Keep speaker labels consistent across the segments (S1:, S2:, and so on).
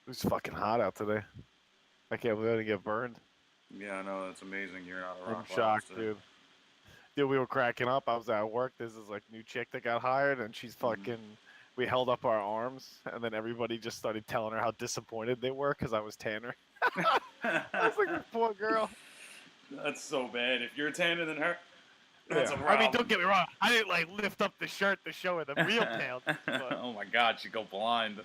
S1: It's fucking hot out today. I can't believe I didn't get burned.
S2: Yeah, I know. That's amazing. You're not a
S1: I'm
S2: rock clouds
S1: shocked,
S2: today.
S1: dude. Dude, we were cracking up. I was at work. This is like new chick that got hired, and she's
S2: Mm.
S1: fucking. We held up our arms, and then everybody just started telling her how disappointed they were because I was tanner. I was like, this poor girl.
S2: That's so bad. If you're tanner than her, that's
S1: Yeah.
S2: a
S1: I mean, don't
S2: problem.
S1: get me wrong. I didn't like lift up the shirt to show her the real paleness, but
S2: Oh my God, she'd go blind.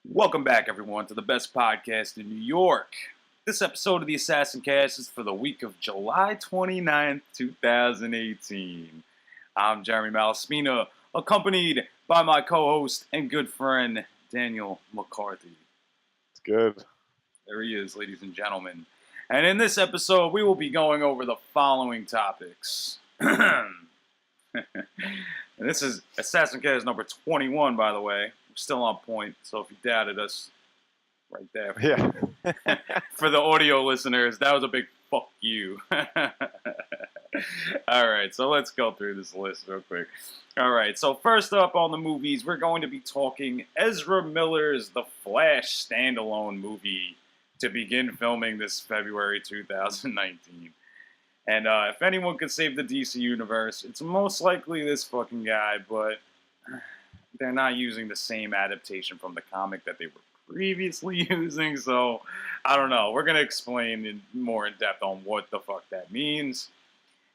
S2: Welcome back, everyone, to the best podcast in New York. This episode of the Assassin Cast is for the week of July 29th, 2018. I'm Jeremy Malaspina, accompanied by my co-host and good friend, Daniel McCarthy.
S1: it's good.
S2: There he is, ladies and gentlemen. And in this episode, we will be going over the following topics. And this is Assassin Cast number 21, by the way. We're still on point, so if you doubted us, right there.
S1: Yeah.
S2: For the audio listeners, that was a big fuck you. All right, so let's go through this list real quick. All right, so first up on the movies, we're going to be talking Ezra Miller's The Flash standalone movie to begin filming this February 2019. And if anyone could save the DC universe, it's most likely this fucking guy, but they're not using the same adaptation from the comic that they were previously using, so I don't know. We're going to explain more in depth on what the fuck that means.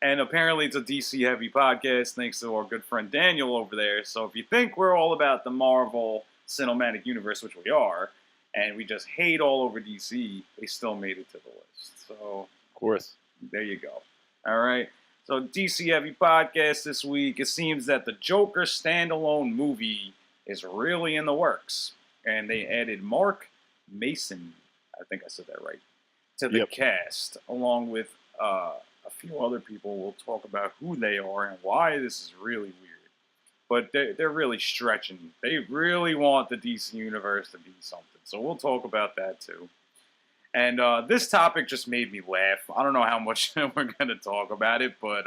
S2: And apparently it's a DC-heavy podcast, thanks to our good friend Daniel over there. So if you think we're all about the Marvel Cinematic Universe, which we are, and we just hate all over DC, they still made it to the list. So,
S1: Of course.
S2: there you go. All right. So, DC-heavy podcast this week. It seems that the Joker standalone movie is really in the works. And they added Mark Mason, I think I said that right, to the cast, along with a few other people. We'll talk about who they are and why this is really weird. But they're really stretching. They really want the DC universe to be something. So we'll talk about that too. And this topic just made me laugh. I don't know how much we're going to talk about it, but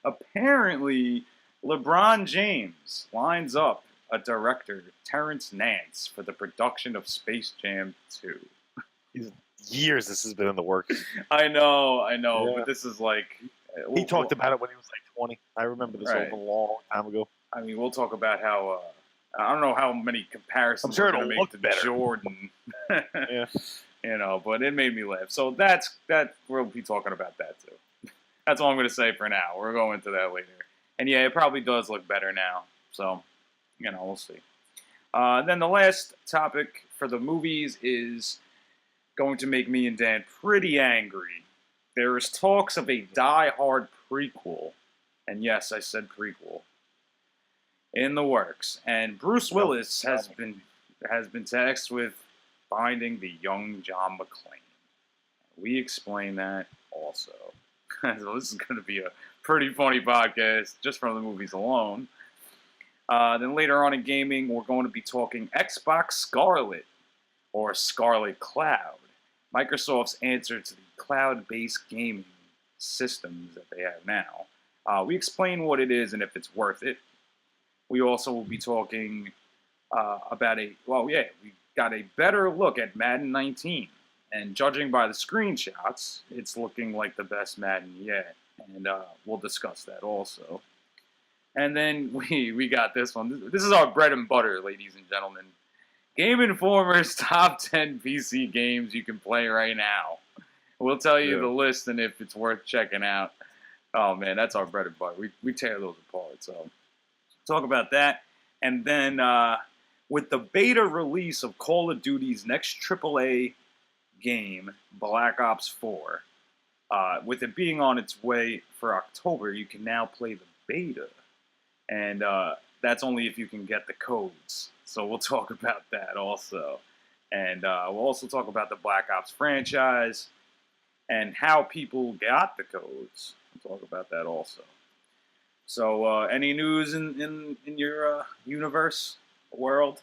S2: apparently LeBron James lines up a director, Terrence Nance, for the production of Space Jam 2.
S1: Years this has been in the works.
S2: I know,
S1: Yeah.
S2: but this is like...
S1: He talked about it when he was like 20. I remember this
S2: Right.
S1: a long time ago.
S2: I mean, we'll talk about how... I don't know how many comparisons
S1: I'm sure
S2: we're going
S1: it'll
S2: to make
S1: look
S2: to
S1: better.
S2: Jordan.
S1: Yeah.
S2: You know, but it made me laugh. So that we'll be talking about that too. That's all I'm going to say for now. We're going to that later. And yeah, it probably does look better now. So, you know, we'll see. Then the last topic for the movies is going to make me and Dan pretty angry. There is talks of a Die Hard prequel. And yes, I said prequel. In the works. And Bruce Willis has been tasked with finding the young John McClane. We explain that also. So this is going to be a pretty funny podcast just from the movies alone. Then later on in gaming, we're going to be talking Xbox Scarlet or Scarlet Cloud, Microsoft's answer to the cloud-based gaming systems that they have now. We explain what it is and if it's worth it. We also will be talking about we got a better look at Madden 19. And judging by the screenshots, it's looking like the best Madden yet. And we'll discuss that also. And then we got this one. This is our bread and butter, ladies and gentlemen. Game Informer's top 10 PC games you can play right now. We'll tell you the list and if it's worth checking out. Oh, man, that's our bread and butter. We tear those apart. So talk about that. And then with the beta release of Call of Duty's next AAA game, Black Ops 4, with it being on its way for October, you can now play the beta. And that's only if you can get the codes. So we'll talk about that also. And we'll also talk about the Black Ops franchise and how people got the codes. We'll talk about that also. So any news in your universe, world?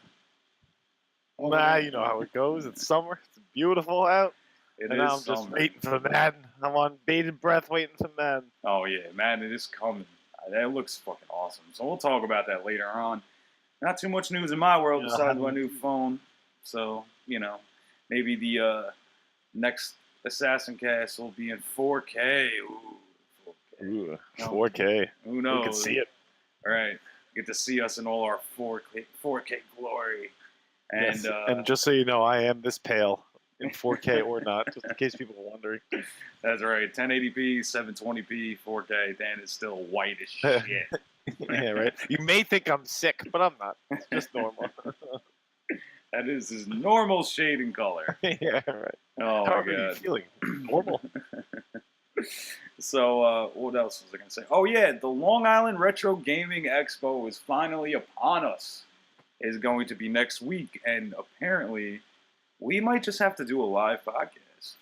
S1: Nah, you know how it goes. It's summer. It's beautiful out.
S2: It
S1: and
S2: is
S1: now I'm just
S2: summer.
S1: waiting for Madden. I'm on bated breath waiting for Madden.
S2: Oh, yeah, man, it is coming. That looks fucking awesome. So we'll talk about that later on. Not too much news in my world besides my new phone. So, maybe the next Assassin Cast will be in 4K.
S1: Ooh, 4K.
S2: Who knows?
S1: We can see it.
S2: All right. Get to see us in all our 4K glory. And,
S1: yes. And just so you know, I am this pale in 4K or not, just in case people are wondering.
S2: That's right. 1080p, 720p, 4K. Dan is still white as shit.
S1: Yeah, right. You may think I'm sick, but I'm not. It's just normal.
S2: That is his normal shading color.
S1: Yeah, right.
S2: Oh,
S1: How
S2: my
S1: are
S2: God.
S1: you feeling? Normal.
S2: So, what else was I going to say? Oh, yeah, the Long Island Retro Gaming Expo is finally upon us. It's going to be next week, and apparently we might just have to do a live podcast.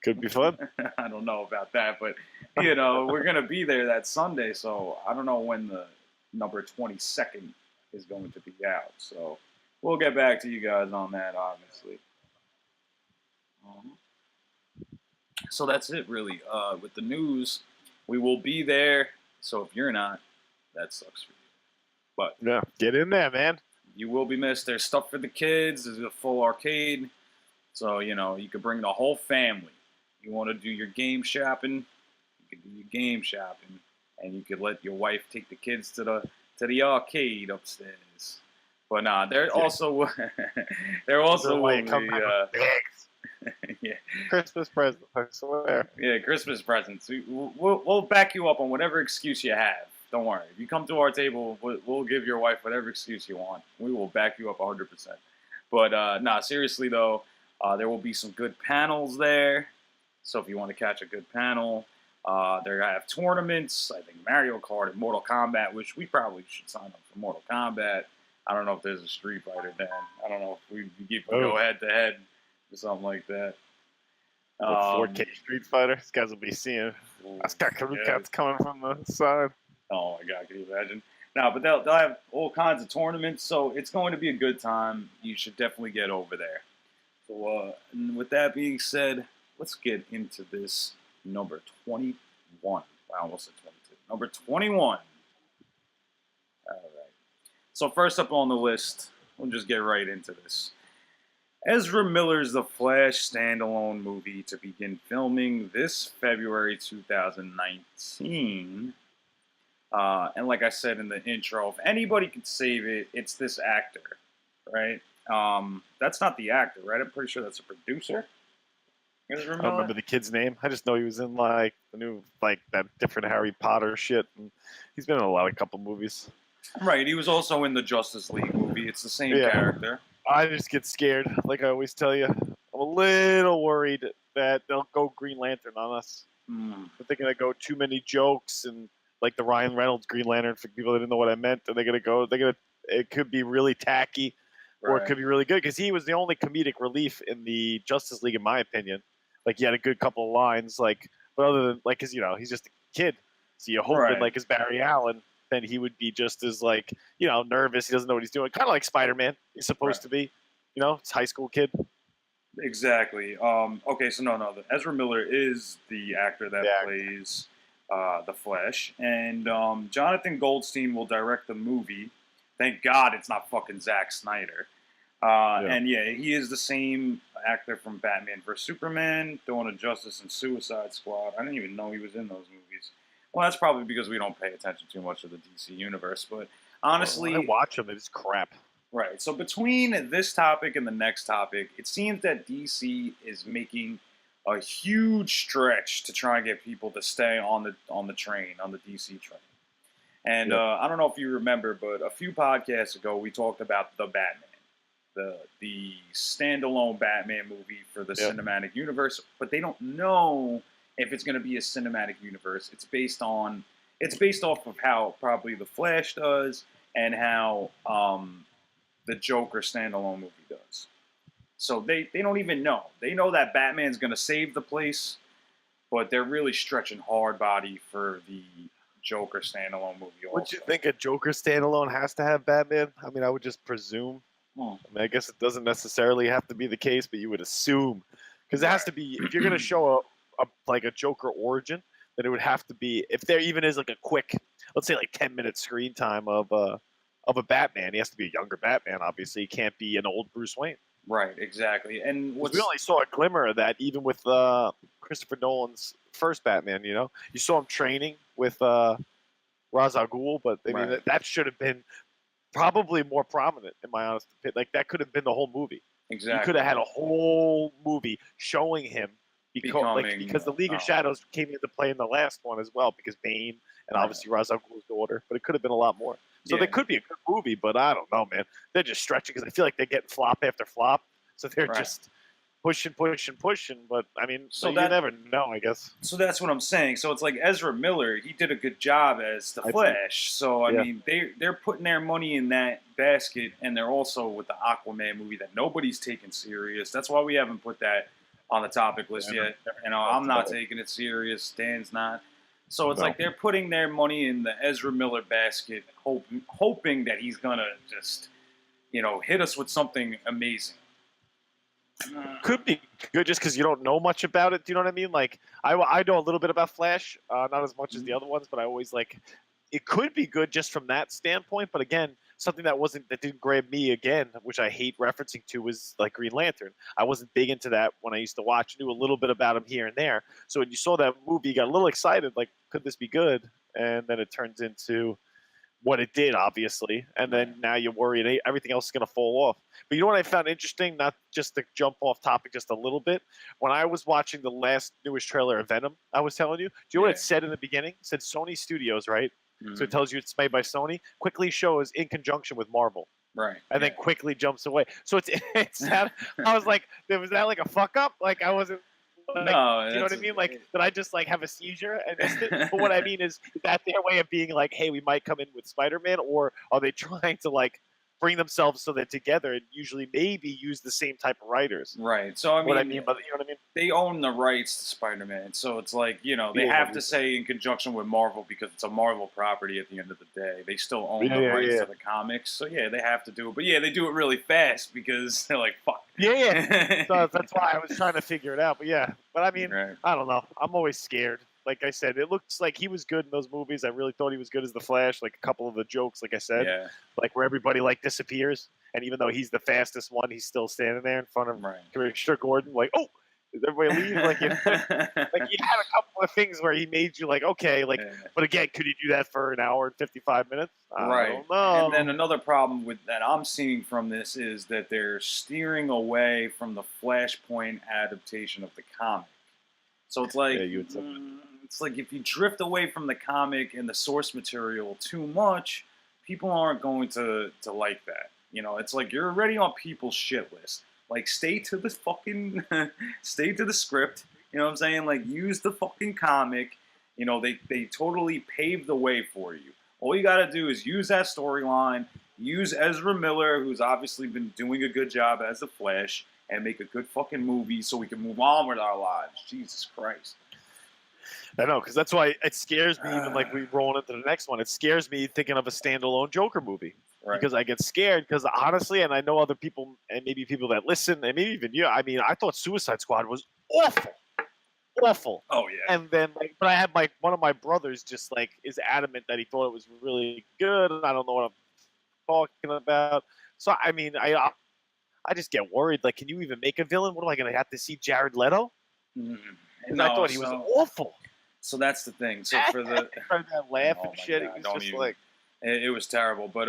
S1: Could be fun.
S2: I don't know about that, but, we're going to be there that Sunday, so I don't know when the number 22nd is going to be out. So we'll get back to you guys on that, obviously. So that's it, really. With the news, we will be there. So if you're not, that sucks for you. But
S1: yeah, get in there, man.
S2: You will be missed. There's stuff for the kids. There's a full arcade. So, you can bring the whole family. You want to do your game shopping, you can do your game shopping. And you could let your wife take the kids to the arcade upstairs. But nah, there also will be yeah.
S1: Christmas presents, I swear.
S2: Yeah, Christmas presents. We'll back you up on whatever excuse you have. Don't worry. If you come to our table, we'll give your wife whatever excuse you want. We will back you up 100%. But nah, seriously though, there will be some good panels there. So if you want to catch a good panel, they're gonna have tournaments. I think Mario Kart and Mortal Kombat, which we probably should sign up for Mortal Kombat. I don't know if there's a Street Fighter then. I don't know if we go head to head or something like that.
S1: 4K Street Fighter. These guys will be seeing. That's got cats coming from the side.
S2: Oh my God, can you imagine? No, but they'll have all kinds of tournaments, so it's going to be a good time. You should definitely get over there. So, and with that being said, let's get into this number 21. I almost said 22. Number 21. All right. So first up on the list, we'll just get right into this. Ezra Miller's The Flash standalone movie to begin filming this February 2019. And like I said in the intro, if anybody could save it, it's this actor, right? That's not the actor, right? I'm pretty sure that's a producer.
S1: I don't remember the kid's name. I just know he was in like the new, like that different Harry Potter shit. And he's been in a couple movies.
S2: Right. He was also in the Justice League movie. It's the same character.
S1: I just get scared, like I always tell you. I'm a little worried that they'll go Green Lantern on us. But they're gonna go too many jokes and like the Ryan Reynolds Green Lantern for people that didn't know what I meant. And it could be really tacky, or it could be really good because he was the only comedic relief in the Justice League, in my opinion. Like he had a good couple of lines, but other than cause he's just a kid, so you hope that like as Barry Allen, then he would be just as nervous. He doesn't know what he's doing, kind of like Spider-Man. He's supposed to be, it's high school kid.
S2: Exactly. Okay, so no, Ezra Miller is the actor that plays the Flash, and Jonathan Goldstein will direct the movie. Thank God it's not fucking Zack Snyder. And he is the same actor from Batman vs. Superman, Dawn of Justice, and Suicide Squad. I didn't even know he was in those movies. Well, that's probably because we don't pay attention too much to the DC universe. But honestly,
S1: I watch them. It's crap.
S2: Right. So between this topic and the next topic, it seems that DC is making a huge stretch to try and get people to stay on the train, on the DC train. And I don't know if you remember, but a few podcasts ago we talked about the Batman, the standalone Batman movie for the cinematic universe. But they don't know if it's going to be a cinematic universe. It's based off of how probably the Flash does and how the Joker standalone movie does. So they don't even know. They know that Batman's going to save the place, but they're really stretching hard body for the Joker standalone movie also.
S1: Would you think a Joker standalone has to have Batman? I mean, I would just presume. I mean, I guess it doesn't necessarily have to be the case, but you would assume. Because it has to be, if you're going to show a Joker origin, then it would have to be, if there even is like a quick, let's say like 10-minute screen time of a Batman, he has to be a younger Batman, obviously. He can't be an old Bruce Wayne.
S2: Right, exactly. And we
S1: only saw a glimmer of that even with Christopher Nolan's first Batman, you know? You saw him training with Ra's al Ghul, but I mean, that should have been probably more prominent, in my honest opinion. Like, that could have been the whole movie.
S2: Exactly.
S1: You could have had a whole movie showing him because the League of Shadows came into play in the last one as well, because Bane and obviously Ra's al Ghul's daughter, but it could have been a lot more. So they could be a good movie, but I don't know, man. They're just stretching because I feel like they're getting flop after flop. So they're just pushing. But, I mean, so you never know, I guess.
S2: So that's what I'm saying. So it's like Ezra Miller, he did a good job as the Flash. So, I mean, they're putting their money in that basket, and they're also with the Aquaman movie that nobody's taking serious. That's why we haven't put that on the topic list yet. You know, I'm not taking it serious. Dan's not. So it's like they're putting their money in the Ezra Miller basket, hoping that he's going to just, you know, hit us with something amazing.
S1: Could be good just because you don't know much about it. Do you know what I mean? Like, I know a little bit about Flash, not as much as the other ones, but I always like, it could be good just from that standpoint. But again, something that didn't grab me again, which I hate referencing to, was like Green Lantern. I wasn't big into that when I used to watch. I knew a little bit about him here and there. So when you saw that movie, you got a little excited, like, could this be good? And then it turns into what it did, obviously. And then now you're worried everything else is going to fall off. But you know what I found interesting, not just to jump off topic just a little bit? When I was watching the newest trailer of Venom, I was telling you, do you know what it said in the beginning? It said Sony Studios, right? So it tells you it's made by Sony. Quickly shows in conjunction with Marvel.
S2: Right.
S1: And then quickly jumps away. So it's I was like, was that like a fuck up? Like, I wasn't. Like,
S2: no,
S1: you know what I mean? Like, did I just like have a seizure and missed it? But what I mean is that their way of being like, hey, we might come in with Spider-Man, or are they trying to like bring themselves so they're together and usually maybe use the same type of writers?
S2: Right. So I mean,
S1: you know what I mean?
S2: They own the rights to Spider-Man, so it's like, you know, they have to say in conjunction with Marvel because it's a Marvel property at the end of the day. They still own the rights to the comics, so they have to do it. But they do it really fast because they're like, fuck.
S1: So that's why I was trying to figure it out. But I mean, I don't know. I'm always scared. Like I said, it looks like he was good in those movies. I really thought he was good as the Flash. Like a couple of the jokes, like I said, like where everybody like disappears, and even though he's the fastest one, he's still standing there in front of Commissioner Gordon. Like, oh, did everybody leave? Like, he had a couple of things where he made you like, okay, like, but again, could he do that for an hour and 55 minutes? I don't know.
S2: And then another problem that I'm seeing from this is that they're steering away from the Flashpoint adaptation of the comic. So it's like, it's like if you drift away from the comic and the source material too much, people aren't going to like that. You know, it's like you're already on people's shit list. Like, stay to the fucking, stay to the script. You know what I'm saying? Like, use the fucking comic. You know, they totally paved the way for you. All you got to do is use that storyline, use Ezra Miller, who's obviously been doing a good job as the Flash, and make a good fucking movie so we can move on with our lives. Jesus Christ.
S1: I know, because that's why it scares me, even like we roll into the next one. It scares me thinking of a standalone Joker movie. Because I get scared, because honestly, and I know other people, and maybe people that listen, and maybe even you, I mean, I thought Suicide Squad was awful.
S2: Oh, yeah.
S1: And then, like, but I had one of my brothers just, like, is adamant that he thought it was really good, and I don't know what I'm talking about. So, I mean, I just get worried. Like, can you even make a villain? What am I going to have to see Jared Leto? Because I thought he was awful.
S2: So that's the thing. So for the
S1: that laugh and shit, it was just like.
S2: It was terrible, but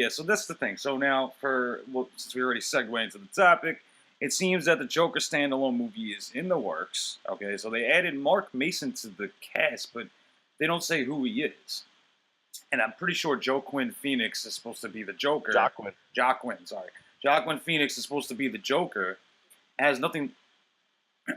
S2: so that's the thing. So now, since we already segued into the topic, it seems that the Joker standalone movie is in the works. Okay, so they added Mark Mason to the cast, but they don't say who he is. and I'm pretty sure Joaquin Phoenix is supposed to be the Joker.
S1: Joaquin,
S2: sorry. Joaquin Phoenix is supposed to be the Joker. It has nothing,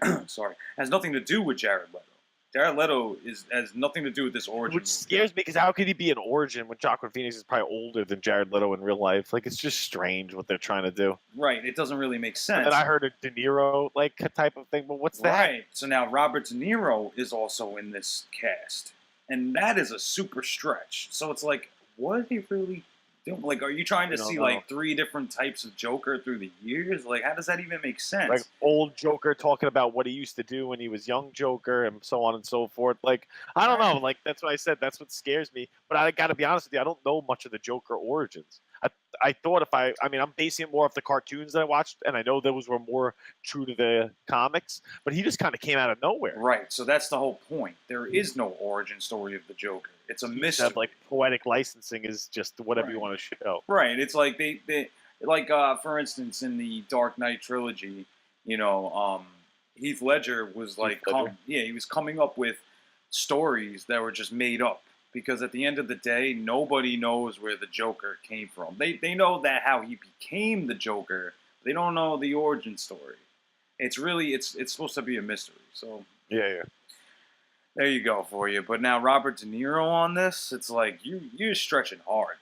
S2: has nothing to do with Jared Leto. Jared Leto has nothing to do with this origin.
S1: Which scares me, because how could he be an origin when Joaquin Phoenix is probably older than Jared Leto in real life? Like, it's just strange what they're trying to do.
S2: Right, it doesn't really make sense.
S1: And I heard a De Niro like type of thing, but what's that?
S2: Right, so now Robert De Niro is also in this cast, and that is a super stretch. So it's like, what are they really doing? Like, are you trying to see like 3 different types of Joker through the years? Like, how does that even make sense?
S1: Like old Joker talking about what he used to do when he was young Joker and so on and so forth. Like, I don't know. Like, that's what I said. That's what scares me. But I got to be honest with you, I don't know much of the Joker origins. I thought I'm basing it more off the cartoons that I watched, and I know those were more true to the comics, but he just kind of came out of nowhere.
S2: Right, so that's the whole point. There is no origin story of the Joker. It's a mystery.
S1: Like, poetic licensing is just whatever you want to show.
S2: Right, it's like they like, for instance, in the Dark Knight trilogy, Heath Ledger was like, he was coming up with stories that were just made up. Because at the end of the day, nobody knows where the Joker came from. They know that how he became the Joker. They don't know the origin story. It's really, it's supposed to be a mystery. So
S1: yeah.
S2: There you go for you. But now Robert De Niro on this, it's like you're stretching hard.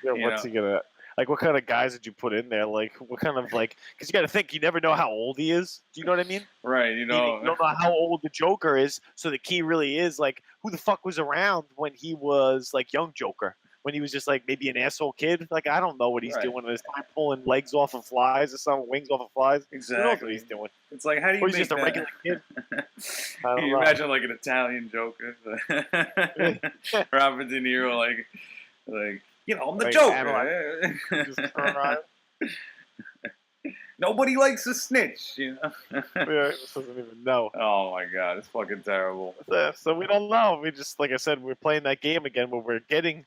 S1: What's he gonna? Like, what kind of guys did you put in there? Like, what kind of, like, because you got to think, you never know how old he is. Do you know what I mean?
S2: Right,
S1: you don't know how old the Joker is. So the key really is, like, who the fuck was around when he was, like, young Joker? When he was just, like, maybe an asshole kid? Like, I don't know what he's doing in his time, pulling legs off of flies or something, wings off of flies.
S2: Exactly.
S1: Who knows what he's doing?
S2: It's like, how do you make
S1: he's just
S2: that?
S1: A regular kid?
S2: Can you imagine, like, an Italian Joker? Robert De Niro, like, I'm the Joker. Nobody likes a snitch,
S1: This doesn't even know.
S2: Oh my god, it's fucking terrible.
S1: So we don't know. We just, like I said, we're playing that game again where we're getting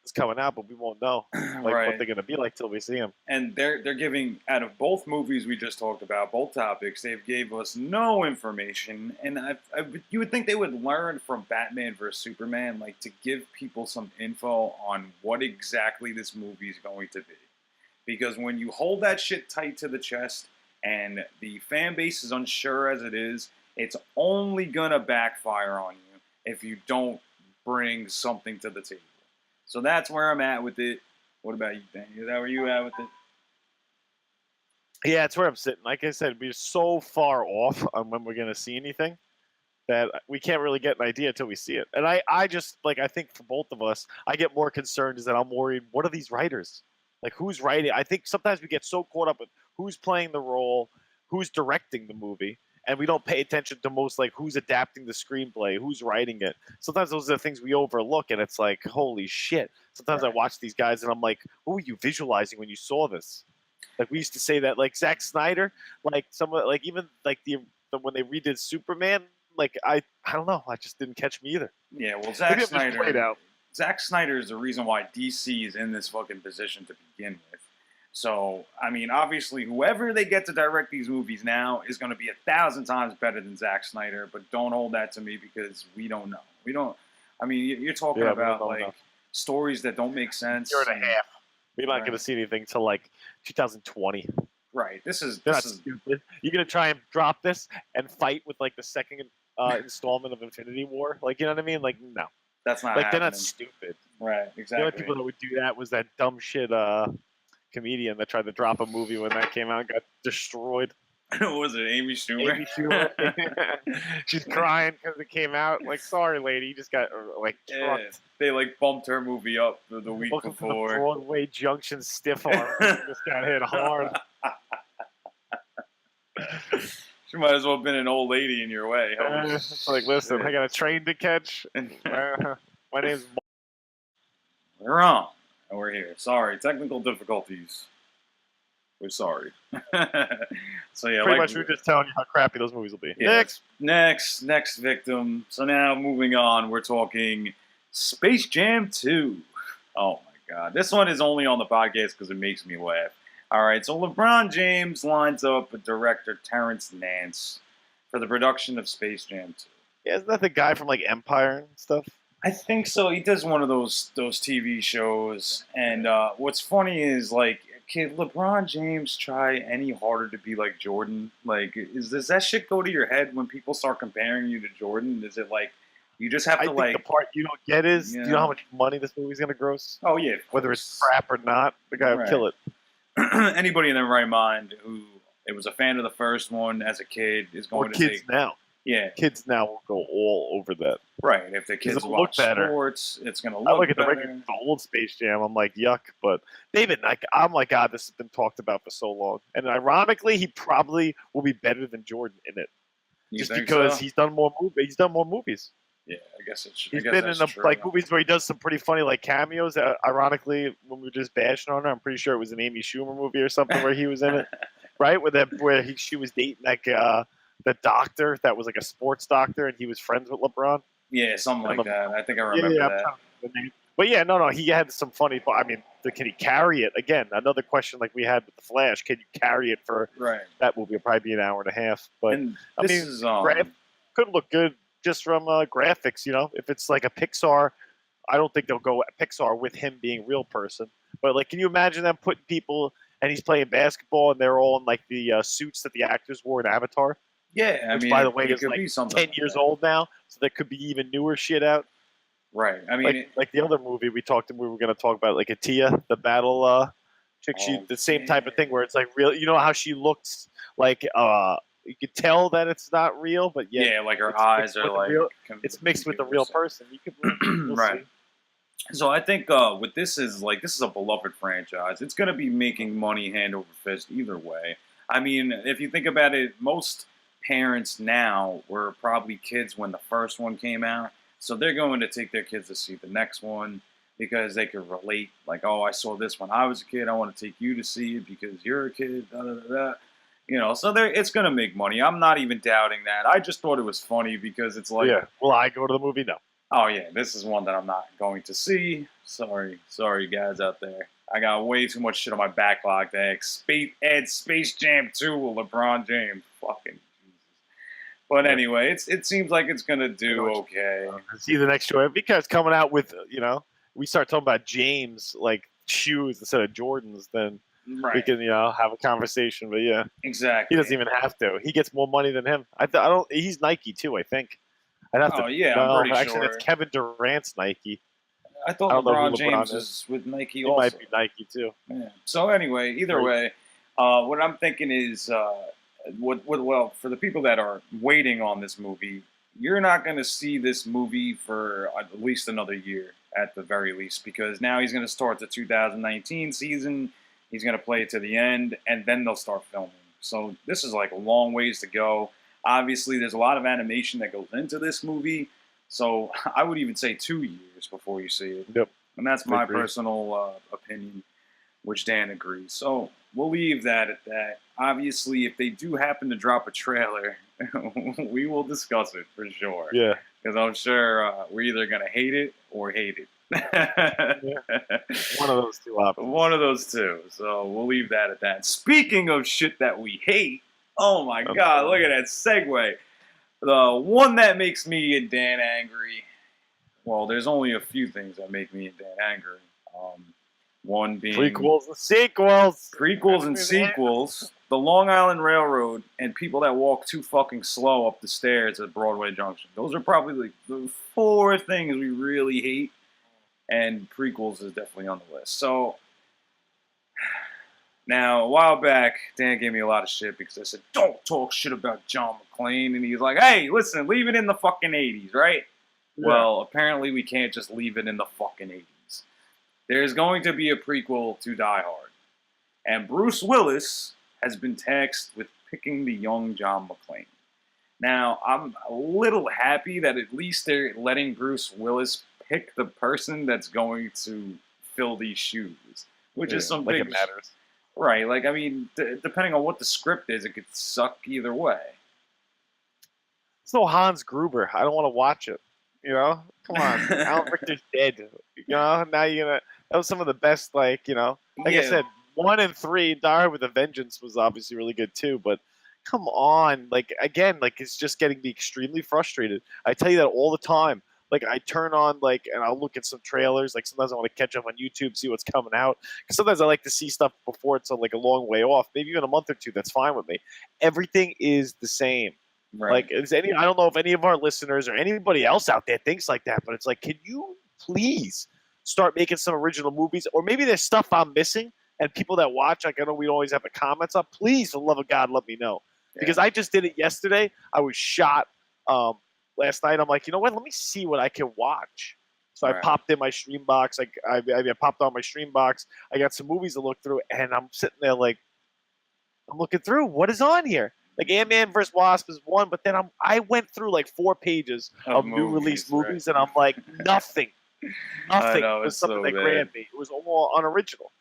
S1: it's coming out, but we won't know what they're gonna be like till we see them.
S2: And they're giving, out of both movies we just talked about, both topics, they've gave us no information. And you would think they would learn from Batman vs Superman, like, to give people some info on what exactly this movie is going to be. Because when you hold that shit tight to the chest and the fan base is unsure as it is, it's only gonna backfire on you if you don't bring something to the table. So that's where I'm at with it. What about you, Dan? Is that where you at with it?
S1: Yeah, it's where I'm sitting. Like I said, we're so far off on when we're going to see anything that we can't really get an idea until we see it. And I just, like, I think for both of us, I get more concerned is that I'm worried, what are these writers? Like, who's writing? I think sometimes we get so caught up with who's playing the role, who's directing the movie, and we don't pay attention to most, like, who's adapting the screenplay, who's writing it. Sometimes those are the things we overlook, and it's like, holy shit. Sometimes I watch these guys, and I'm like, what were you visualizing when you saw this? Like, we used to say that, like, Zack Snyder, like, even, like, when they redid Superman, like, I don't know. I just didn't catch me either.
S2: Yeah, well, Zack Snyder is the reason why DC is in this fucking position to begin with. So, I mean, obviously, whoever they get to direct these movies now is going to be 1,000 times better than Zack Snyder, but don't hold that to me because we don't know. I mean, you're talking about, like, stories that don't make sense.
S1: Year and a half. We're not going to see anything till, like, 2020.
S2: Right. This is
S1: stupid. You're going to try and drop this and fight with, like, the second installment of Infinity War? Like, you know what I mean? Like, no.
S2: That's not
S1: like,
S2: happening.
S1: They're not stupid.
S2: Right, exactly.
S1: The only people that would do that was that dumb shit comedian that tried to drop a movie when that came out and got destroyed.
S2: What was it, Amy Schumer?
S1: Amy Schumer. She's crying because it came out. Like, sorry, lady, you just got, like, trucked.
S2: Yeah. They, like, bumped her movie up the week
S1: Welcome
S2: before.
S1: To the Broadway Junction stiff arm. Just got hit hard.
S2: She might as well have been an old lady in your way.
S1: It's like, listen, I got a train to catch. My name's...
S2: We're on. And we're here. Sorry, technical difficulties. We're sorry. So yeah,
S1: pretty much we're just telling you how crappy those movies will be.
S2: Yeah. Next victim. So now moving on, we're talking Space Jam 2. Oh my god, this one is only on the podcast because it makes me laugh. All right, so LeBron James lines up with director Terrence Nance for the production of Space Jam 2.
S1: Yeah, isn't that the guy from, like, Empire and stuff?
S2: I think so. He does one of those TV shows, and what's funny is like, can LeBron James try any harder to be like Jordan? Like, does that shit go to your head when people start comparing you to Jordan? Is it like you just have
S1: I
S2: to
S1: think the
S2: like,
S1: part you don't get is,
S2: you
S1: do you know how
S2: know?
S1: much money this movie's gonna gross?
S2: Oh yeah, of
S1: Whether it's
S2: course.
S1: crap or not, the guy will
S2: Right.
S1: kill it.
S2: Anybody in their right mind who it was a fan of the first one as a kid is
S1: Or
S2: going to
S1: kids
S2: take,
S1: now.
S2: yeah,
S1: Kids now will go all over that
S2: right. If the
S1: because
S2: kids
S1: it'll look
S2: watch
S1: better.
S2: sports, it's gonna
S1: I look
S2: look
S1: at
S2: better.
S1: the old Space Jam. I'm like, yuck. But David, like, I'm like, God, this has been talked about for so long. And ironically, he probably will be better than Jordan in it,
S2: You
S1: just
S2: think
S1: because
S2: so?
S1: he's done more movies. He's done more movies.
S2: Yeah, I guess it's. I
S1: He's
S2: guess
S1: been in
S2: that's true.
S1: like movies where he does some pretty funny like cameos. Ironically, when we were just bashing on her, I'm pretty sure it was an Amy Schumer movie or something where he was in it, right? She was dating like the doctor that was like a sports doctor, and he was friends with LeBron.
S2: Yeah, something
S1: I don't
S2: like
S1: know.
S2: that. I think I
S1: Yeah,
S2: remember
S1: yeah, I'm
S2: that.
S1: trying to remember the name. But yeah, no, he had some funny. I mean, can he carry it? Again, another question like we had with the Flash: can you carry it for
S2: Right.
S1: that movie? It'll probably be an hour and a half. But
S2: And
S1: I
S2: this
S1: mean,
S2: is
S1: could look good just from graphics. You know, if it's like a Pixar, I don't think they'll go Pixar with him being real person. But like, can you imagine them putting people and he's playing basketball and they're all in like the suits that the actors wore in Avatar,
S2: yeah. I
S1: which
S2: mean,
S1: by the way
S2: it
S1: is
S2: could
S1: like
S2: be something
S1: 10 years
S2: like that.
S1: old now, so there could be even newer shit out.
S2: Right. I mean,
S1: Like the other movie we were going to talk about, like Atia, the battle chick. She
S2: oh
S1: the same
S2: yeah.
S1: type of thing where it's like real. You know how she looks like you could tell that it's not real, but yet
S2: Yeah, like her
S1: it's
S2: eyes
S1: mixed
S2: are
S1: with a
S2: like
S1: real. It's mixed with a real person. You could we'll
S2: right.
S1: see.
S2: So I think with this is a beloved franchise. It's going to be making money hand over fist either way. I mean, if you think about it, most parents now were probably kids when the first one came out, so they're going to take their kids to see the next one because they could relate. Like, oh, I saw this when I was a kid. I want to take you to see it because you're a kid. Da, da, da, da. So it's going to make money. I'm not even doubting that. I just thought it was funny because it's like,
S1: Yeah. Will I go to the movie? No.
S2: oh yeah, this is one that I'm not going to see. Sorry guys out there. I got way too much shit on my backlog to add Space Jam 2 with LeBron James. Fucking Jesus. But
S1: Yeah.
S2: anyway, it seems like it's gonna do okay.
S1: See the next show because coming out with we start talking about James like shoes instead of Jordans, then we
S2: Right.
S1: can have a conversation. But yeah,
S2: Exactly.
S1: he doesn't even have to. He gets more money than him. I don't. He's Nike too. I think. I'd have to.
S2: Oh yeah, I'm
S1: No,
S2: pretty
S1: actually,
S2: sure.
S1: that's Kevin Durant's Nike.
S2: I
S1: I
S2: thought
S1: don't know who
S2: LeBron James
S1: LeBron
S2: is with Nike
S1: He
S2: also.
S1: might be Nike too.
S2: Yeah. So anyway, either
S1: Right.
S2: way, what I'm thinking is, well, for the people that are waiting on this movie, you're not going to see this movie for at least another year, at the very least, because now he's going to start the 2019 season. He's going to play it to the end, and then they'll start filming. So this is like a long ways to go. Obviously, there's a lot of animation that goes into this movie. So I would even say 2 years before you see it.
S1: Yep.
S2: And that's
S1: I
S2: my
S1: agree.
S2: personal opinion, which Dan agrees. So we'll leave that at that. Obviously, if they do happen to drop a trailer, we will discuss it for sure.
S1: Yeah.
S2: Because I'm sure we're either going to hate it or hate it.
S1: One of those two options.
S2: One of those two. So we'll leave that at that. Speaking of shit that we hate, oh my God, look at that segue. The one that makes me and Dan angry. Well, there's only a few things that make me and Dan angry. One being
S1: Prequels and sequels.
S2: prequels and sequels, the Long Island Railroad, and people that walk too fucking slow up the stairs at Broadway Junction. Those are probably like the 4 things we really hate, and prequels is definitely on the list. So, now, a while back, Dan gave me a lot of shit because I said, don't talk shit about John McClane, and he's like, hey, listen, leave it in the fucking 80s, right?
S1: Yeah.
S2: Well, apparently we can't just leave it in the fucking 80s. There's going to be a prequel to Die Hard. And Bruce Willis has been tasked with picking the young John McClane. Now, I'm a little happy that at least they're letting Bruce Willis pick the person that's going to fill these shoes, which is some
S1: like
S2: big...
S1: it matters.
S2: Right, like, I mean, depending on what the script is, it could suck either way.
S1: It's no Hans Gruber. I don't want to watch it. Come on. Alan Richter's dead. Now you're gonna. That was some of the best. Like I said, 1 and 3. Die Hard with a Vengeance was obviously really good too. But come on, like again, like it's just getting me extremely frustrated. I tell you that all the time. like I turn on like and I'll look at some trailers. Like sometimes I want to catch up on YouTube, see what's coming out. Because sometimes I like to see stuff before it's like a long way off, maybe even a month or two. That's fine with me. Everything is the same.
S2: Right.
S1: Like I don't know if any of our listeners or anybody else out there thinks like that, but it's like, can you please start making some original movies? Or maybe there's stuff I'm missing, and people that watch, like I know we always have the comments up. Please, for the love of God, let me know. Because I just did it yesterday. I was shot last night. I'm like, you know what? Let me see what I can watch. So I popped in my stream box. Like I popped on my stream box. I got some movies to look through, and I'm sitting there like, I'm looking through. What is on here? Like Ant-Man vs. Wasp is one, but then I went through like 4 pages of new release movies, and I'm like, nothing was something that grabbed me. It was all unoriginal.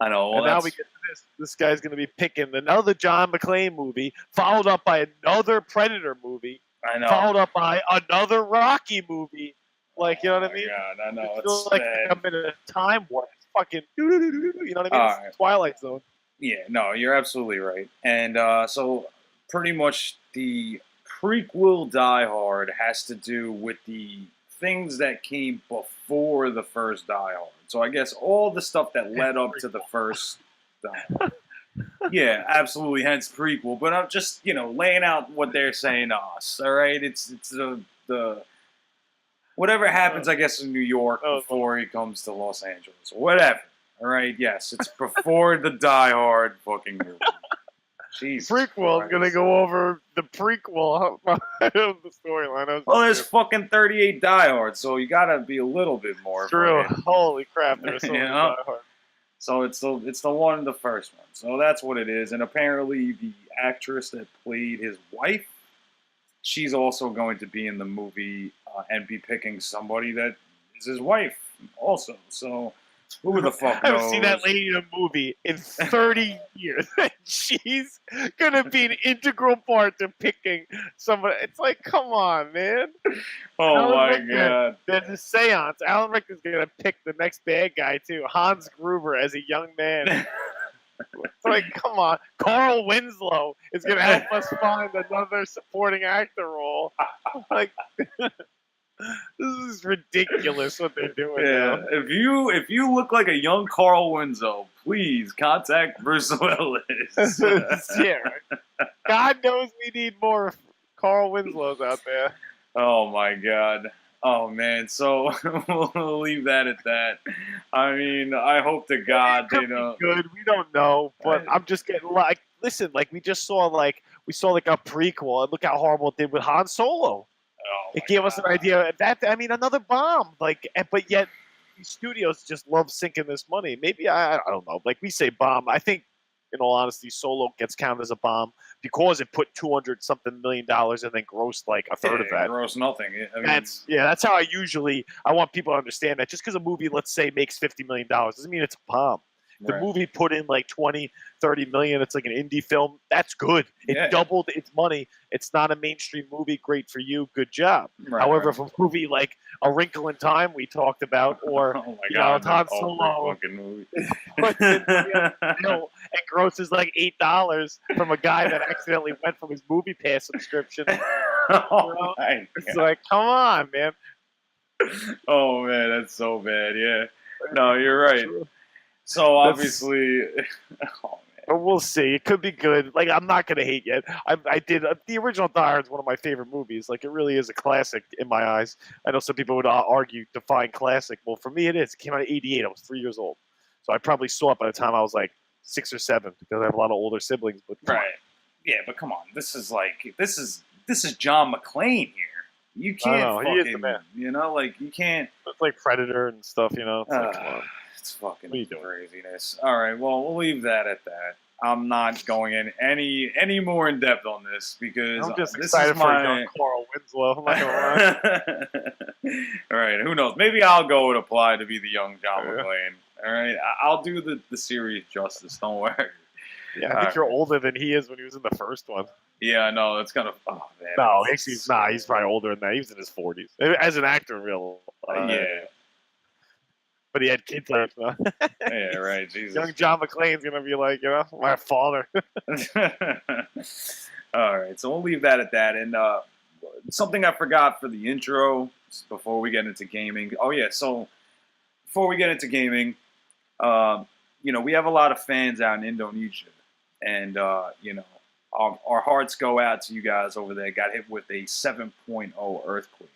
S2: I know.
S1: Well, and now we get to this. This guy's going to be picking another John McClane movie, followed up by another Predator movie, followed up by another Rocky movie. Like, you know what I mean?
S2: God, I know.
S1: It feels like I'm in a time warp. It's fucking, you know what I mean? It's Twilight Zone.
S2: Yeah, no, you're absolutely right. And so pretty much the prequel Die Hard has to do with the things that came before the first Die Hard. So I guess all the stuff that led up to the first Die Hard. Yeah, absolutely, hence prequel. But I'm just, laying out what they're saying to us, all right? It's the whatever happens, I guess, in New York before he comes to Los Angeles. Or whatever, all right? Yes, it's before the Die Hard fucking movie. Jesus
S1: prequel is going to go over the prequel of the storyline.
S2: Well, there's fucking 38 Die Hards, so you got to be a little bit more.
S1: True. Holy crap, there's so many Die Hards.
S2: So it's the one, the first one. So that's what it is. And apparently the actress that played his wife, she's also going to be in the movie and be picking somebody that is his wife also. So who the fuck knows?
S1: I haven't seen that lady in a movie in 30 years. She's going to be an integral part to picking somebody. It's like, come on, man.
S2: Oh, my God.
S1: There's a seance. Alan Rickman's going to pick the next bad guy, too. Hans Gruber as a young man. It's like, come on. Carl Winslow is going to help us find another supporting actor role. Like... This is ridiculous what they're doing now.
S2: If you look like a young Carl Winslow, please contact Bruce Willis.
S1: Yeah, God knows we need more Carl Winslows out there.
S2: Oh my God. Oh man. So we'll leave that at that. I mean, I hope to God
S1: they know. Good. We don't know, but I'm just getting like, listen, like we saw like a prequel, and look how horrible it did with Han Solo. It gave us an idea of that. I mean, another bomb. Like, but yet these studios just love sinking this money. Maybe I don't know. Like we say bomb. I think, in all honesty, Solo gets counted as a bomb because it put $200-something million and then grossed like a third of that.
S2: Grossed nothing. I mean,
S1: that's how I want people to understand that. Just because a movie, let's say, makes $50 million doesn't mean it's a bomb. The movie put in like 20, 30 million. It's like an indie film. That's good. It doubled its money. It's not a mainstream movie. Great for you. Good job. However, if a movie like A Wrinkle in Time we talked about, or Han Solo, and grosses like $8 from a guy that accidentally went from his movie pass subscription. It's like, come on, man.
S2: Oh man, that's so bad. Yeah. No, you're right. So obviously,
S1: we'll see. It could be good. Like I'm not gonna hate yet. I did the original Die Hard is one of my favorite movies. Like it really is a classic in my eyes. I know some people would argue define classic. Well, for me it is. It came out in '88. I was 3 years old, so I probably saw it by the time I was like 6 or 7 because I have a lot of older siblings. But
S2: yeah, but come on. This is John McClane here. You can't
S1: he is the man.
S2: Like you can't.
S1: It's like Predator and stuff. It's like, come on.
S2: It's fucking craziness. All right, well, we'll leave that at that. I'm not going in any more in depth on this because
S1: I'm just excited for young Carl Winslow. I'm not gonna lie.
S2: All right, who knows? Maybe I'll go and apply to be the young John McClane. All right, I'll do the series justice. Don't worry.
S1: Yeah, I think you're older than he is when he was in the first one.
S2: Yeah, I know. It's kind of. Oh man.
S1: No, he's not. He's probably older than that. He was in his 40s as an actor, real.
S2: Yeah.
S1: But he had kids like
S2: yeah, right. Jesus.
S1: Young John McClane's gonna be like, my father.
S2: All right, so we'll leave that at that. And something I forgot for the intro before we get into gaming. Oh yeah, so before we get into gaming, we have a lot of fans out in Indonesia, and our hearts go out to you guys over there. Got hit with a 7.0 earthquake.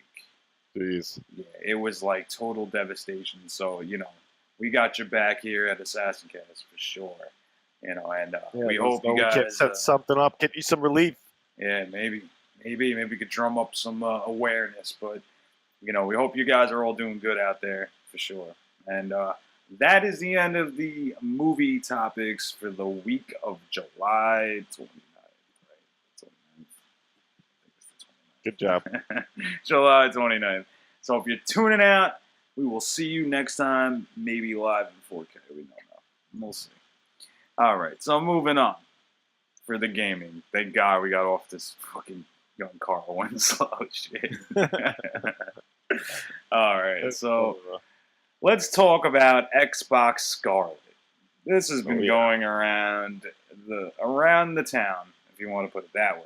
S1: Jeez.
S2: Yeah, it was like total devastation. So we got your back here at Assassin Cast for sure. And we hope you guys
S1: can set something up, get you some relief.
S2: Yeah, maybe we could drum up some awareness. But we hope you guys are all doing good out there for sure. And that is the end of the movie topics for the week of July 29th. Right? 29th.
S1: Good job.
S2: July 29th. So if you're tuning out, we will see you next time, maybe live in 4K. We don't know. We'll see. All right, so moving on for the gaming. Thank God we got off this fucking young Carl Winslow shit. All right, so let's talk about Xbox Scarlet. This has been going around the town, if you want to put it that way,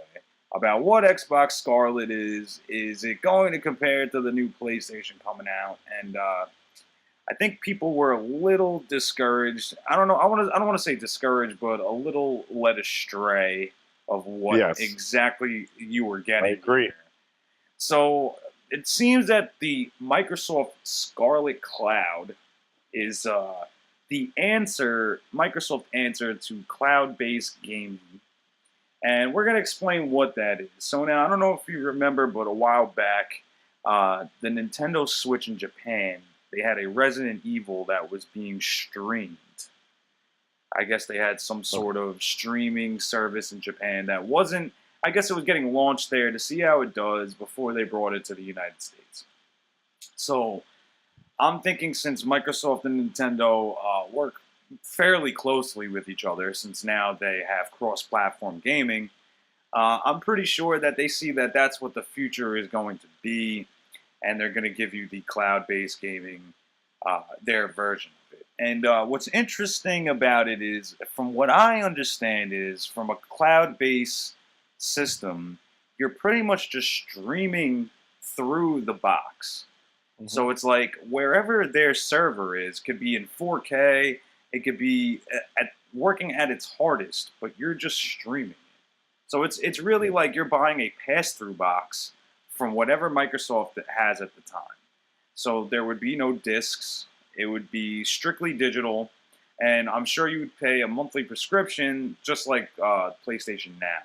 S2: about what Xbox Scarlet is. Is it going to compare to the new PlayStation coming out? And I think people were a little discouraged. I don't know. I don't want to say discouraged, but a little led astray of what exactly you were getting.
S1: I agree.
S2: Here. So it seems that the Microsoft Scarlet Cloud is the answer, Microsoft answer to cloud-based gaming. And we're going to explain what that is. So now, I don't know if you remember, but a while back, the Nintendo Switch in Japan, they had a Resident Evil that was being streamed. I guess they had some sort of streaming service in Japan that wasn't, I guess it was getting launched there to see how it does before they brought it to the United States. So I'm thinking since Microsoft and Nintendo work fairly closely with each other, since now they have cross-platform gaming, I'm pretty sure that they see that that's what the future is going to be, and they're going to give you the cloud-based gaming, their version of it. And what's interesting about it is, from what I understand is, from a cloud-based system, you're pretty much just streaming through the box. Mm-hmm. So it's like wherever their server is, could be in 4K, it could be working at its hardest, but you're just streaming it. So it's really like you're buying a pass-through box from whatever Microsoft has at the time. So there would be no discs. It would be strictly digital. And I'm sure you would pay a monthly prescription just like PlayStation Now.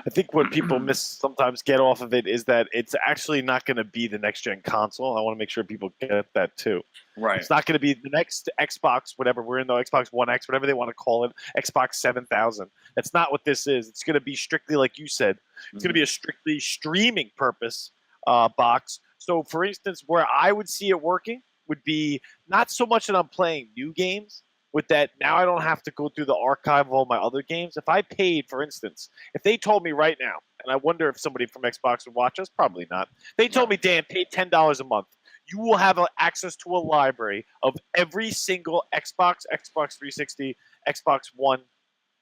S1: I think what people sometimes get off of it is that it's actually not going to be the next-gen console. I want to make sure people get that too.
S2: Right.
S1: It's not going to be the next Xbox, whatever. We're in the Xbox One X, whatever they want to call it, Xbox 7000. That's not what this is. It's going to be strictly, like you said, it's going to be a strictly streaming purpose box. So, for instance, where I would see it working would be not so much that I'm playing new games, with that, now I don't have to go through the archive of all my other games. If I paid, for instance, if they told me right now, and I wonder if somebody from Xbox would watch us, probably not. They told me, Dan, pay $10 a month. You will have access to a library of every single Xbox, Xbox 360, Xbox One.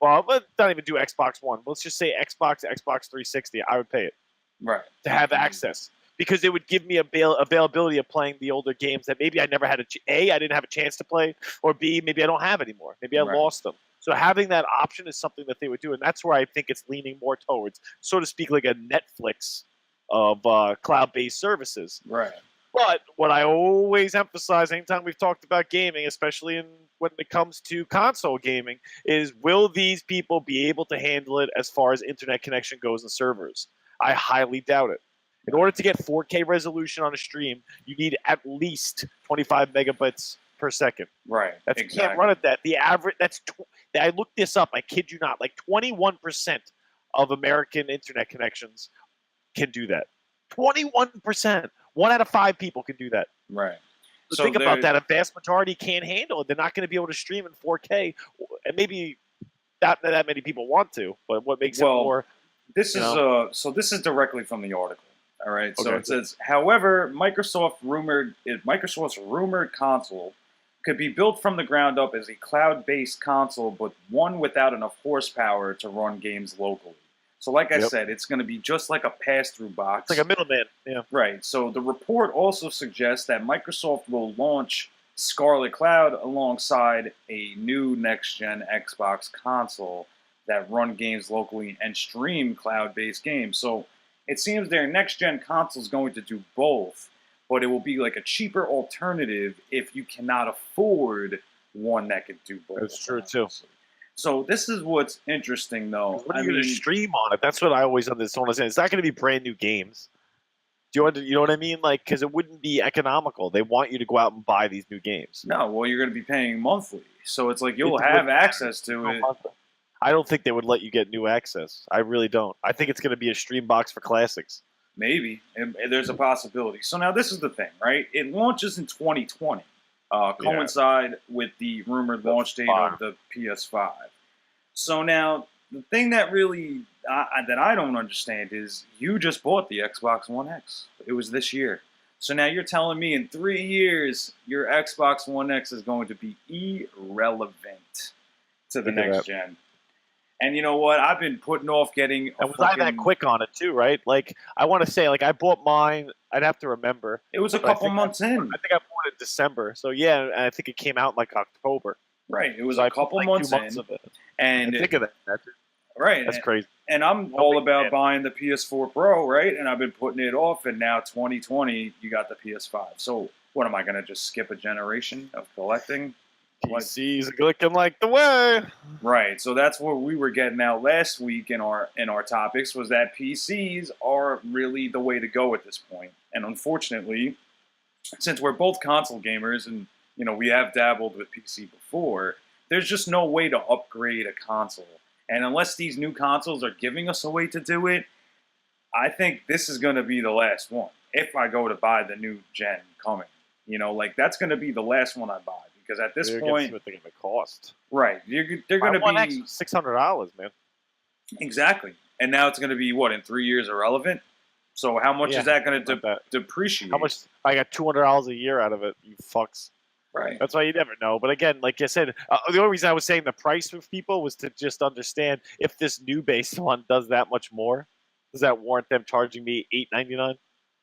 S1: Well, let's not even do Xbox One. Let's just say Xbox 360. I would pay it.
S2: Right.
S1: To have access. Because it would give me availability of playing the older games that maybe I never had I didn't have a chance to play, or B, maybe I don't have anymore. Maybe I lost them. So having that option is something that they would do, and that's where I think it's leaning more towards, so to speak, like a Netflix of cloud-based services.
S2: Right.
S1: But what I always emphasize anytime we've talked about gaming, especially when it comes to console gaming, is will these people be able to handle it as far as internet connection goes and servers? I highly doubt it. In order to get 4K resolution on a stream, you need at least 25 megabits per second.
S2: Right.
S1: You can't run at that. The average, I looked this up, I kid you not, like 21% of American internet connections can do that. 21%. 1 out of 5 people can do that.
S2: Right.
S1: So think about that. A vast majority can't handle it. They're not going to be able to stream in 4K. And maybe not that many people want to, but what makes it more...
S2: This is directly from the article. All right, so it says, however, Microsoft's rumored console could be built from the ground up as a cloud-based console, but one without enough horsepower to run games locally. So like I said, it's going to be just like a pass-through box.
S1: It's like a middleman. Yeah.
S2: Right. So the report also suggests that Microsoft will launch Scarlet Cloud alongside a new next-gen Xbox console that run games locally and stream cloud-based games. So it seems their next-gen console is going to do both, but it will be like a cheaper alternative if you cannot afford one that could do both.
S1: That's true too.
S2: So this is what's interesting, though.
S1: What are you going to stream on it? That's what I always understand. It's not going to be brand new games. Do you know what I mean? Like, because it wouldn't be economical. They want you to go out and buy these new games.
S2: No, well, you're going to be paying monthly, so it's like you'll have access to it.
S1: I don't think they would let you get new access. I really don't. I think it's going to be a stream box for classics.
S2: Maybe, and there's a possibility. So now this is the thing, right? It launches in 2020, coincide with the rumored launch date of the PS5. So now the thing that really that I don't understand is you just bought the Xbox One X. It was this year. So now you're telling me in 3 years your Xbox One X is going to be irrelevant to the next gen. And you know what? I've been putting off getting.
S1: And was I that quick on it too? Right? Like I want to say, like I bought mine. I'd have to remember.
S2: It was a couple months in.
S1: I think I bought it in December. So yeah, and I think it came out in like October.
S2: Right. It was a couple months in.
S1: Of it.
S2: And
S1: think of that.
S2: Right.
S1: That's crazy.
S2: And I'm all about buying the PS4 Pro, right? And I've been putting it off, and now 2020, you got the PS5. So what am I going to just skip a generation of collecting?
S1: PC's looking like the way.
S2: Right. So that's what we were getting out last week in our topics, was that PCs are really the way to go at this point. And unfortunately, since we're both console gamers and we have dabbled with PC before, there's just no way to upgrade a console. And unless these new consoles are giving us a way to do it, I think this is going to be the last one. If I go to buy the new gen coming, like that's going to be the last one I buy. Because at this point,
S1: what they're going to cost.
S2: Right, they're going to be
S1: $600, man.
S2: Exactly, and now it's going to be what in 3 years irrelevant. So how much is that going to depreciate?
S1: How much? I got $200 a year out of it. You fucks.
S2: Right.
S1: That's why you never know. But again, like I said, the only reason I was saying the price with people was to just understand if this new base one does that much more. Does that warrant them charging me $8.99?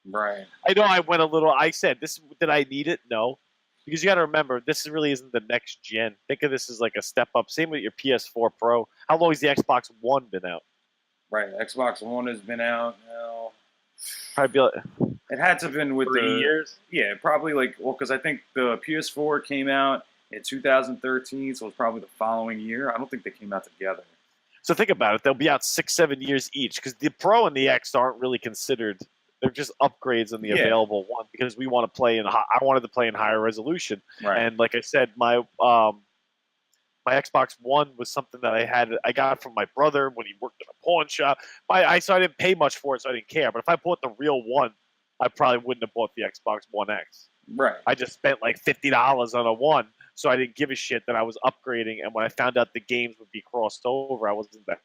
S2: Right.
S1: I know I went a little. I said this. Did I need it? No. Because you got to remember, this really isn't the next gen. Think of this as like a step up. Same with your PS4 Pro. How long has the Xbox One been out?
S2: Right, Xbox One has been out now.
S1: Probably like
S2: it had to have been with
S1: 3 years.
S2: Yeah, probably because I think the PS4 came out in 2013, so it was probably the following year. I don't think they came out together.
S1: So think about it; they'll be out 6-7 years each because the Pro and the X aren't really considered. They're just upgrades on the available one because we want to play I wanted to play in higher resolution, and like I said, my Xbox One was something that I got from my brother when he worked in a pawn shop. So I didn't pay much for it, so I didn't care. But if I bought the real one, I probably wouldn't have bought the Xbox One X.
S2: Right.
S1: I just spent like $50 on a one, so I didn't give a shit that I was upgrading. And when I found out the games would be crossed over, I wasn't that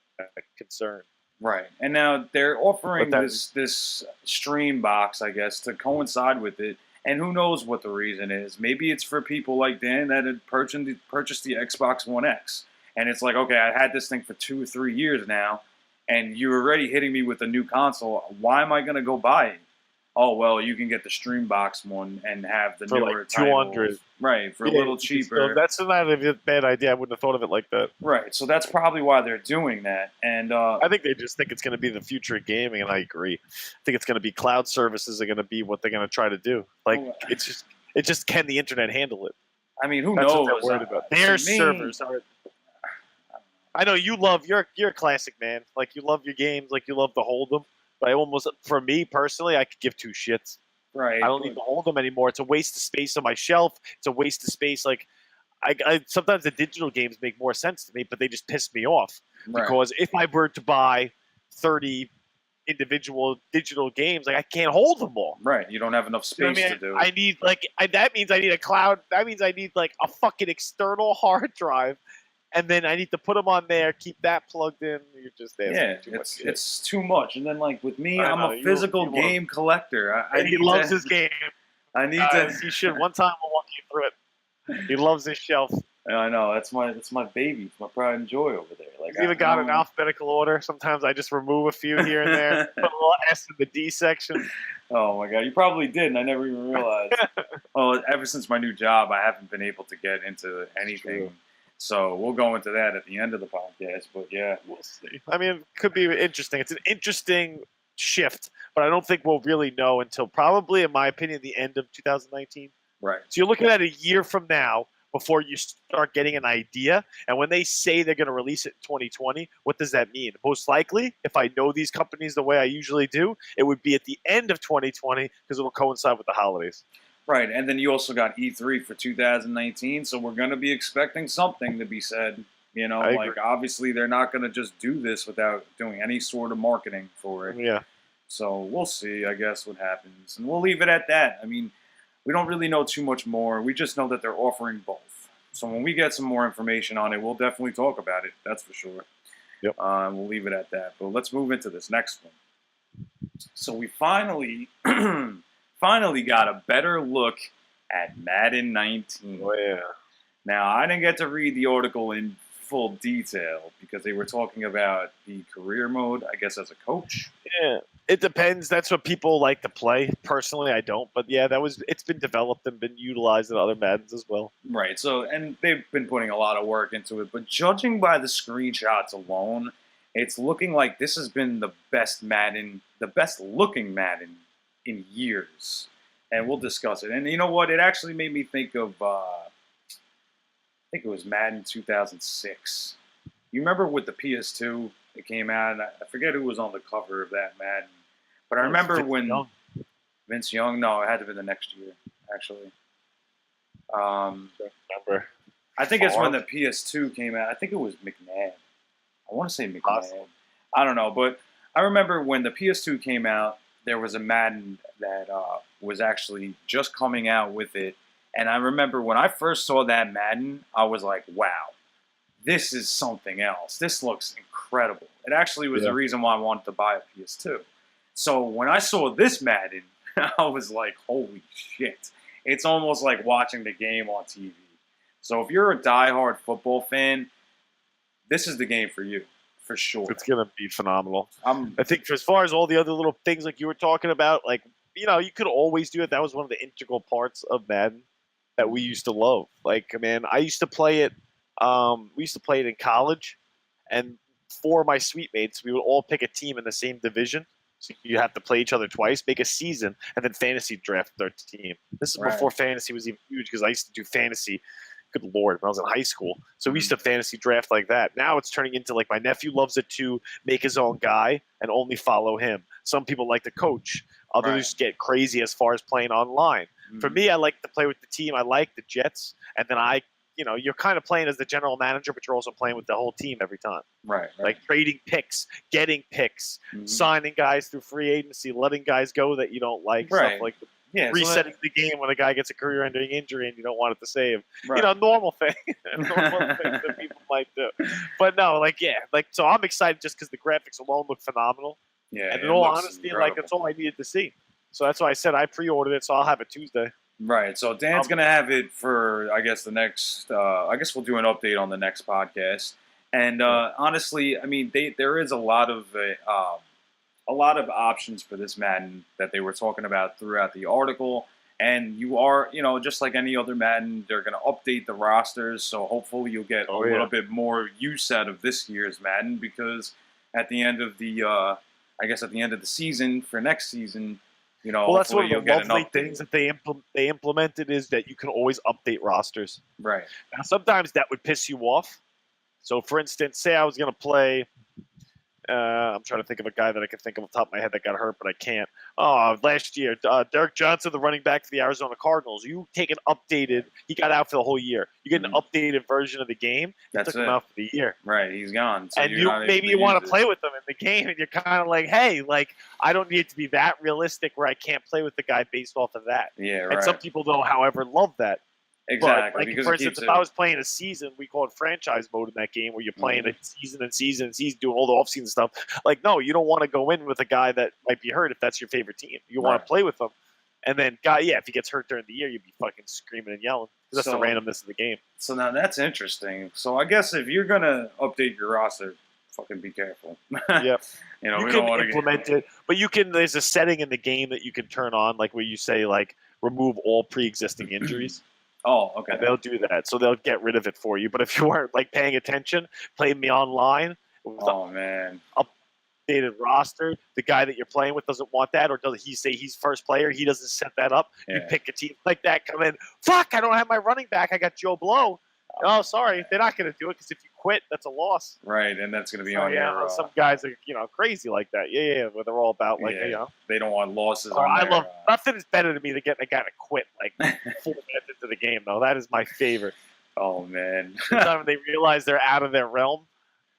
S1: concerned.
S2: Right, and now they're offering this stream box, I guess, to coincide with it. And who knows what the reason is? Maybe it's for people like Dan that had purchased the Xbox One X, and it's like, okay, I had this thing for 2 or 3 years now, and you're already hitting me with a new console. Why am I going to go buy it? Oh well, you can get the stream box one and have the newer
S1: like $200,
S2: right, for a little cheaper.
S1: So that's not a bad idea. I wouldn't have thought of it like that.
S2: Right, so that's probably why they're doing that. And
S1: I think they just think it's going to be the future of gaming, and I agree. I think it's going to be cloud services are going to be what they're going to try to do. Like it's just can the internet handle it?
S2: I mean, who knows?
S1: What they're worried about. Their servers are. I know you're a classic man. Like you love your games, like you love to hold them. But for me personally, I could give two shits.
S2: Right.
S1: I don't need to hold them anymore. It's a waste of space on my shelf. It's a waste of space. Like, I sometimes the digital games make more sense to me, but they just piss me off. Right. Because if I were to buy 30 individual digital games, like I can't hold them all.
S2: Right. You don't have enough space to do.
S1: I need that means I need a cloud. That means I need like a fucking external hard drive. And then I need to put them on there, keep that plugged in. You're just asking too much shit.
S2: It's too much. And then, like with me, I'm a physical game collector.
S1: He loves his game.
S2: I need to.
S1: He should. One time we'll walk you through it. He loves his shelf.
S2: I know that's my baby. It's my pride and joy over there.
S1: He's even got an alphabetical order. Sometimes I just remove a few here and there. Put a little S in the D section.
S2: Oh my god, you probably did, and I never even realized. Well, ever since my new job, I haven't been able to get into anything. So we'll go into that at the end of the podcast. But yeah,
S1: we'll see. I mean, it could be interesting. It's an interesting shift, but I don't think we'll really know until probably, in my opinion, the end of 2019.
S2: Right.
S1: So you're looking at a year from now before you start getting an idea. And when they say they're going to release it in 2020, what does that mean? Most likely, if I know these companies the way I usually do, it would be at the end of 2020 because it will coincide with the holidays.
S2: Right, and then you also got E3 for 2019, so we're going to be expecting something to be said. You know, like obviously they're not going to just do this without doing any sort of marketing for it.
S1: Yeah.
S2: So we'll see, I guess, what happens. And we'll leave it at that. I mean, we don't really know too much more. We just know that they're offering both. So when we get some more information on it, we'll definitely talk about it. That's for sure.
S1: Yep.
S2: We'll leave it at that. But let's move into this next one. So we finally got a better look at Madden 19.
S1: Oh, yeah.
S2: Now, I didn't get to read the article in full detail because they were talking about the career mode, I guess, as a coach.
S1: Yeah. It depends. That's what people like to play. Personally, I don't. But yeah, it's been developed and been utilized in other Maddens as well.
S2: Right. So, and they've been putting a lot of work into it. But judging by the screenshots alone, it's looking like this has been the best Madden, the best looking Madden in years. And we'll discuss it. And you know what? It actually made me think of, I think it was Madden 2006. You remember with the PS2? It came out, and I forget who was on the cover of that Madden. But I remember when Vince Young. No, it had to be the next year, actually.
S1: Remember?
S2: I think it's when the PS2 came out. I think it was McLane. I want to say McLane. Awesome. I don't know, but I remember when the PS2 came out, there was a Madden that was actually just coming out with it. And I remember when I first saw that Madden, I was like, wow. This is something else. This looks incredible. It actually was the reason why I wanted to buy a PS2. So when I saw this Madden, I was like, holy shit. It's almost like watching the game on TV. So if you're a diehard football fan, this is the game for you, for sure.
S1: It's going to be phenomenal. I think as far as all the other little things like you were talking about, like, you know, you could always do it. That was one of the integral parts of Madden that we used to love. Like, man, I used to play it. We used to play it in college, and for my suite mates, we would all pick a team in the same division. So you have to play each other twice, make a season, and then fantasy draft their team. This is before fantasy was even huge because I used to do fantasy. Good Lord, when I was in high school. So we used to fantasy draft like that. Now it's turning into like my nephew loves it to make his own guy and only follow him. Some people like to coach. Others get crazy as far as playing online. For me, I like to play with the team. I like the Jets, and then you're kind of playing as the general manager, but you're also playing with the whole team every time.
S2: Right.
S1: Like trading picks, getting picks, signing guys through free agency, letting guys go that you don't like, stuff like that. Yeah, resetting the game when a guy gets a career-ending injury and you don't want it to save. Right. You know, normal thing. Normal things that people might do. But no, so I'm excited just because the graphics alone look phenomenal. Yeah, and in all honesty, incredible. That's all I needed to see. So that's why I said I pre-ordered it, so I'll have it Tuesday.
S2: Right. So Dan's going to have it for, I guess, the next, I guess we'll do an update on the next podcast. And honestly, I mean, there is a lot of options for this Madden that they were talking about throughout the article. And you are, just like any other Madden, they're going to update the rosters. So hopefully you'll get a little bit more use out of this year's Madden because at the end of the, season for next season,
S1: well, that's one of the lovely things that they implemented is that you can always update rosters.
S2: Right.
S1: Now, sometimes that would piss you off. So, for instance, say I was going to play I'm trying to think of a guy that I can think of off the top of my head that got hurt, but I can't. Last year, Derek Johnson, the running back for the Arizona Cardinals. You take an updated – he got out for the whole year. You get an updated version of the game. That's took him out for the year.
S2: Right, he's gone. So
S1: and maybe you want to play with them in the game, and you're kind of like, hey, I don't need it to be that realistic where I can't play with the guy based off of that.
S2: Yeah, right.
S1: And some people don't, however, love that.
S2: Exactly.
S1: But, for instance, if I was playing a season, we call it franchise mode in that game, where you're playing a season, doing all the off-season stuff. No, you don't want to go in with a guy that might be hurt if that's your favorite team. You want to play with them. And then, if he gets hurt during the year, you'd be fucking screaming and yelling. That's the randomness of the game.
S2: So now that's interesting. So I guess if you're gonna update your roster, fucking be careful.
S1: Yep.
S2: You know,
S1: You
S2: we
S1: can
S2: don't want to
S1: implement it, but you can. There's a setting in the game that you can turn on, like where you say like remove all pre-existing injuries.
S2: Oh, okay.
S1: And they'll do that, so they'll get rid of it for you. But if you weren't like paying attention, playing me online,
S2: oh man,
S1: updated roster, the guy that you're playing with doesn't want that, or does he say he's first player? He doesn't set that up.
S2: Yeah.
S1: You pick a team like that, come in. Fuck! I don't have my running back. I got Joe Blow. Oh, sorry, they're not going to do it because if you quit, that's a loss.
S2: Right, and that's going to be
S1: so,
S2: on your.
S1: Some guys are crazy like that. Yeah, where they're all about like
S2: they don't want losses.
S1: I love nothing is better to me than getting a guy to quit like 4 minutes into the game. Though that is my favorite.
S2: Oh man,
S1: sometimes they realize they're out of their realm,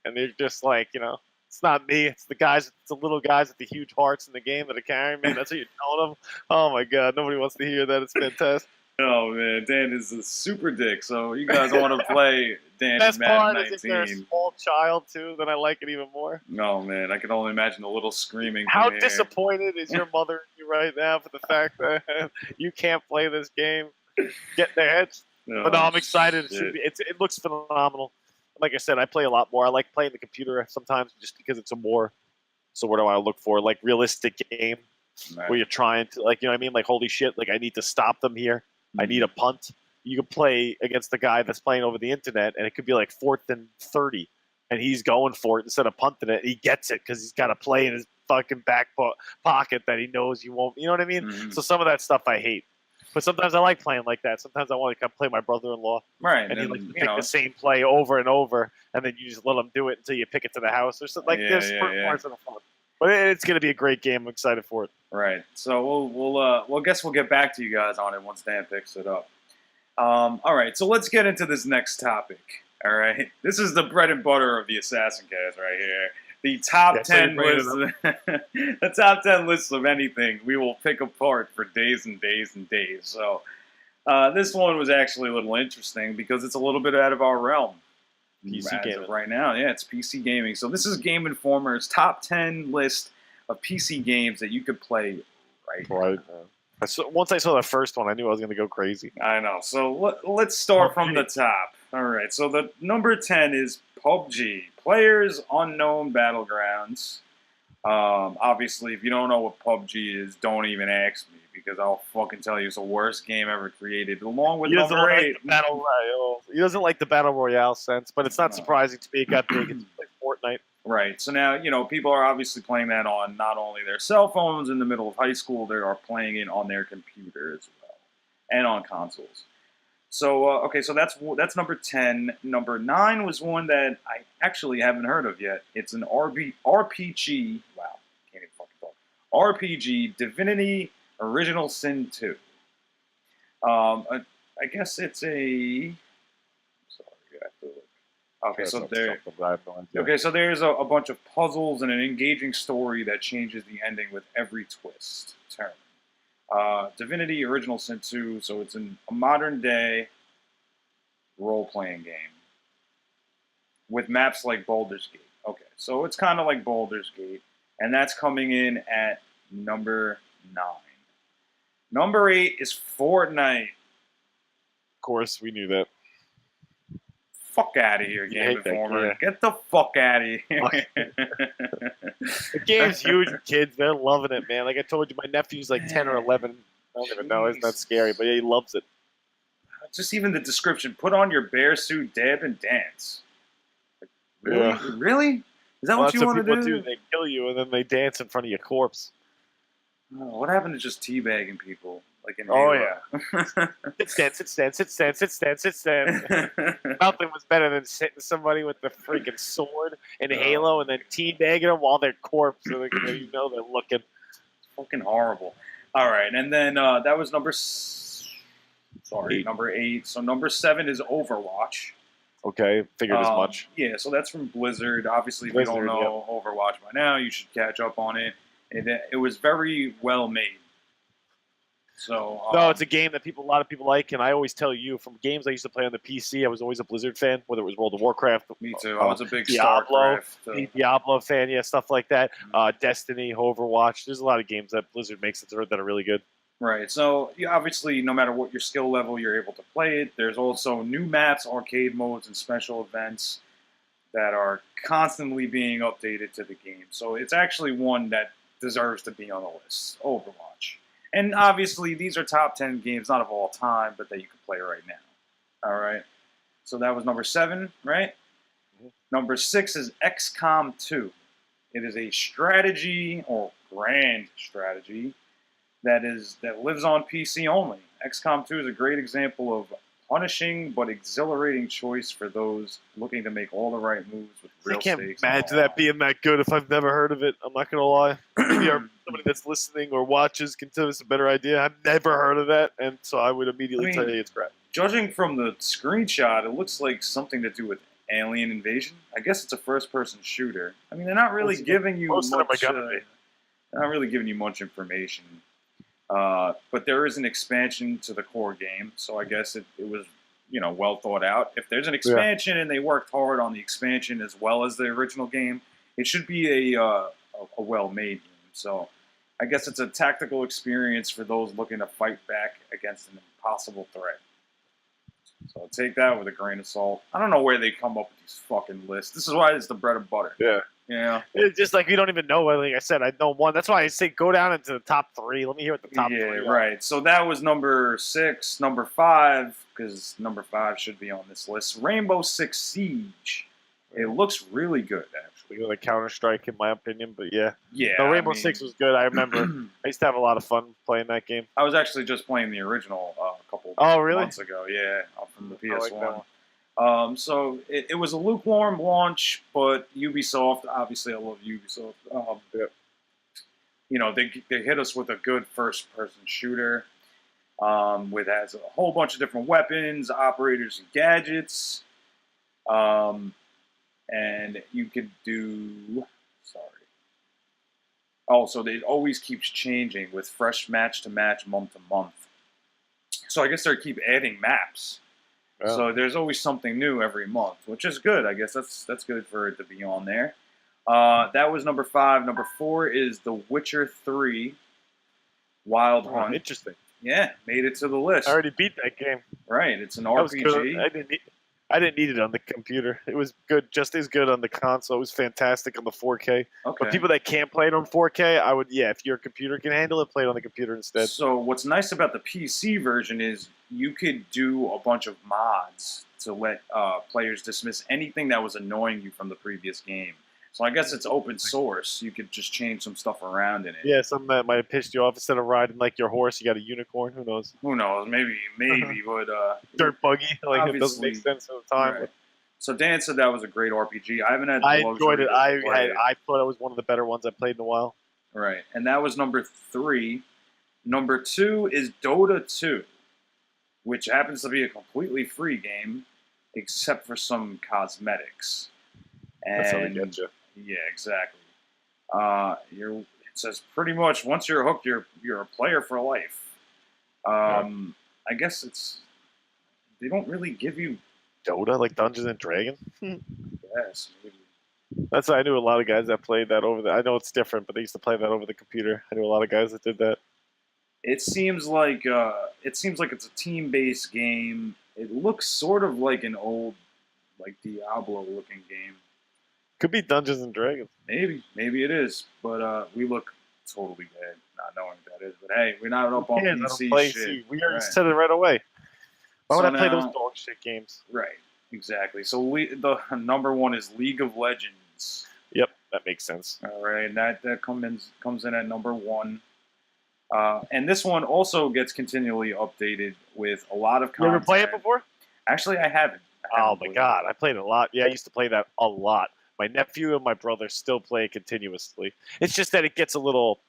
S1: and they're just like it's not me. It's the guys. It's the little guys with the huge hearts in the game that are carrying me. That's what you're telling them. Oh my god, nobody wants to hear that. It's fantastic.
S2: Oh man, Dan is a super dick. So you guys want to play Dan?
S1: Best part
S2: 19.
S1: is if they're a small child too, then I like it even more.
S2: Oh man, I can only imagine the little screaming.
S1: How disappointed is your mother in you right now for the fact that you can't play this game? Get their heads.
S2: Oh,
S1: but no, I'm excited. It looks phenomenal. Like I said, I play a lot more. I like playing the computer sometimes just because it's a more. So what do I look for? Like realistic game where you're trying to you know what I mean? Like holy shit! Like I need to stop them here. I need a punt. You can play against the guy that's playing over the internet, and it could be like 4th and 30, and he's going for it instead of punting it. He gets it because he's got a play in his fucking back pocket that he knows you won't. You know what I mean?
S2: Mm-hmm.
S1: So some of that stuff I hate, but sometimes I like playing like that. Sometimes I want to play my brother-in-law,
S2: right?
S1: And he likes to pick the same play over and over, and then you just let him do it until you pick it to the house or something. There's parts of the fun. But it's going to be a great game. I'm excited for it.
S2: Right. So we'll guess we'll get back to you guys on it once Dan picks it up. All right. So let's get into this next topic. All right. This is the bread and butter of the Assassin Cast right here. The top 10 lists. The top 10 lists of anything we will pick apart for days and days and days. So this one was actually a little interesting because it's a little bit out of our realm.
S1: PC gaming
S2: right now. Yeah, it's PC gaming. So this is Game Informer's top 10 list of PC games that you could play right now.
S1: So once I saw the first one, I knew I was going to go crazy.
S2: I know. So let's start from the top. All right. So the number 10 is PUBG, Players Unknown Battlegrounds. Obviously, if you don't know what PUBG is, don't even ask me because I'll fucking tell you it's the worst game ever created. Along with number 8,
S1: Battle Royale. He doesn't like the Battle Royale sense, but it's not surprising to me. It got big. It's like Fortnite.
S2: Right. So now, people are obviously playing that on not only their cell phones in the middle of high school, they are playing it on their computer as well, and on consoles. So, okay, so that's number 10. Number 9 was one that I actually haven't heard of yet. It's an RPG. Wow, can't even fucking talk. RPG, Divinity Original Sin 2. I guess it's a... Sorry, I have to look. Okay, so there's a bunch of puzzles and an engaging story that changes the ending with every twist turn. Divinity Original Sin 2, so it's a modern-day role-playing game with maps like Baldur's Gate. Okay, so it's kind of like Baldur's Gate, and that's coming in at number 9. Number 8 is Fortnite.
S1: Of course, we knew that.
S2: Fuck out of here, Game Informer. Get the fuck out of here.
S1: The game's huge for kids. They're loving it, man. Like I told you, my nephew's like 10 or 11. I don't even know. It's not scary, but yeah, he loves it.
S2: Just even the description. Put on your bear suit, dab, and dance. Really?
S1: Yeah.
S2: Really? Is that what you want to do?
S1: They kill you, and then they dance in front of your corpse.
S2: Oh, what happened to just teabagging people? Like in
S1: Halo?
S2: Yeah.
S1: Sit stand. Nothing was better than sitting somebody with the freaking sword in Halo and then teabagging them while they're corpse. So they're looking.
S2: It's fucking horrible. All right, and then that was number 8. So number 7 is Overwatch.
S1: Okay, figured as much.
S2: Yeah, so that's from Blizzard. Obviously, if you don't know Overwatch by now, you should catch up on it. It was very well made. So
S1: no, it's a game that a lot of people like, and I always tell you from games I used to play on the PC, I was always a Blizzard fan, whether it was World of Warcraft.
S2: Me too. I was a big
S1: Diablo fan, yeah, stuff like that. Destiny, Overwatch. There's a lot of games that Blizzard makes that are really good.
S2: Right. So obviously, no matter what your skill level, you're able to play it. There's also new maps, arcade modes, and special events that are constantly being updated to the game. So it's actually one that deserves to be on the list. Overwatch. And obviously, these are top 10 games, not of all time, but that you can play right now. All right. So that was number 7, right? Number 6 is XCOM 2. It is a strategy or grand strategy that lives on PC only. XCOM 2 is a great example of punishing but exhilarating choice for those looking to make all the right moves with real
S1: I can't
S2: stakes.
S1: imagine that being that good if I've never heard of it. I'm not gonna lie. Maybe somebody that's listening or watches can tell us a better idea. I've never heard of that, and so I would immediately tell you it's crap.
S2: Judging from the screenshot, it looks like something to do with alien invasion. I guess it's a first-person shooter. I mean, they're not really giving you much. They're not really giving you much information. But there is an expansion to the core game, so I guess it was, well thought out. If there's an expansion and they worked hard on the expansion as well as the original game, it should be a well-made game. So I guess it's a tactical experience for those looking to fight back against an impossible threat. So take that with a grain of salt. I don't know where they come up with these fucking lists. This is why it's the bread and butter.
S1: Yeah.
S2: Yeah.
S1: It's just like we don't even know. Like I said, I know one. That's why I say go down into the top 3. Let me hear what the top 3 are.
S2: Right. So that was number 6. Number 5, because number 5 should be on this list. Rainbow Six Siege. It looks really good, actually.
S1: Like Counter-Strike, in my opinion, but yeah.
S2: Yeah.
S1: No, Rainbow Six was good. I remember. I used to have a lot of fun playing that game.
S2: I was actually just playing the original a couple months ago. Yeah, from the PS1. So it was a lukewarm launch, but Ubisoft, obviously I love Ubisoft. They hit us with a good first-person shooter, has a whole bunch of different weapons, operators, and gadgets. And you could do. So it always keeps changing with fresh match to match, month to month. So I guess they keep adding maps. Yeah. So there's always something new every month, which is good. I guess that's good for it to be on there. That was number 5. Number 4 is The Witcher 3 Wild Hunt.
S1: Interesting.
S2: Yeah, made it to the list.
S1: I already beat that game.
S2: Right, it's an RPG.
S1: I didn't need it on the computer. It was good, just as good on the console. It was fantastic on the 4K. Okay. But people that can't play it on 4K, if your computer can handle it, play it on the computer instead.
S2: So what's nice about the PC version is you could do a bunch of mods to let players dismiss anything that was annoying you from the previous game. So I guess it's open source. You could just change some stuff around in it.
S1: Yeah, something that might have pissed you off. Instead of riding like your horse, you got a unicorn. Who knows?
S2: Who knows? Maybe, but
S1: dirt buggy. Like it doesn't make sense at the time.
S2: Right. So Dan said that was a great RPG. I haven't had.
S1: I enjoyed it. I thought it was one of the better ones I played in a while.
S2: Right, and that was number 3. Number 2 is Dota 2, which happens to be a completely free game, except for some cosmetics. And
S1: that's how they get you.
S2: Yeah, exactly. It says pretty much once you're hooked, you're a player for life. I guess they don't really give you
S1: Dota like Dungeons and Dragons.
S2: Yes, maybe.
S1: That's I knew a lot of guys that played that over I know it's different, but they used to play that over the computer. I knew a lot of guys that did that.
S2: It seems like it's a team-based game. It looks sort of like an old, like Diablo-looking game.
S1: Could be Dungeons and Dragons.
S2: Maybe it is, but we look totally bad not knowing what that is. But hey, we're not up on PC shit.
S1: We already said it right away. Why would I play those dog shit games?
S2: Right, exactly. So the number 1 is League of Legends.
S1: Yep, that makes sense.
S2: All right, and that comes in at number 1. And this one also gets continually updated with a lot of content.
S1: You ever play it before?
S2: Actually, I haven't.
S1: Oh my god, I played it a lot. Yeah, I used to play that a lot. My nephew and my brother still play it continuously. It's just that it gets a little...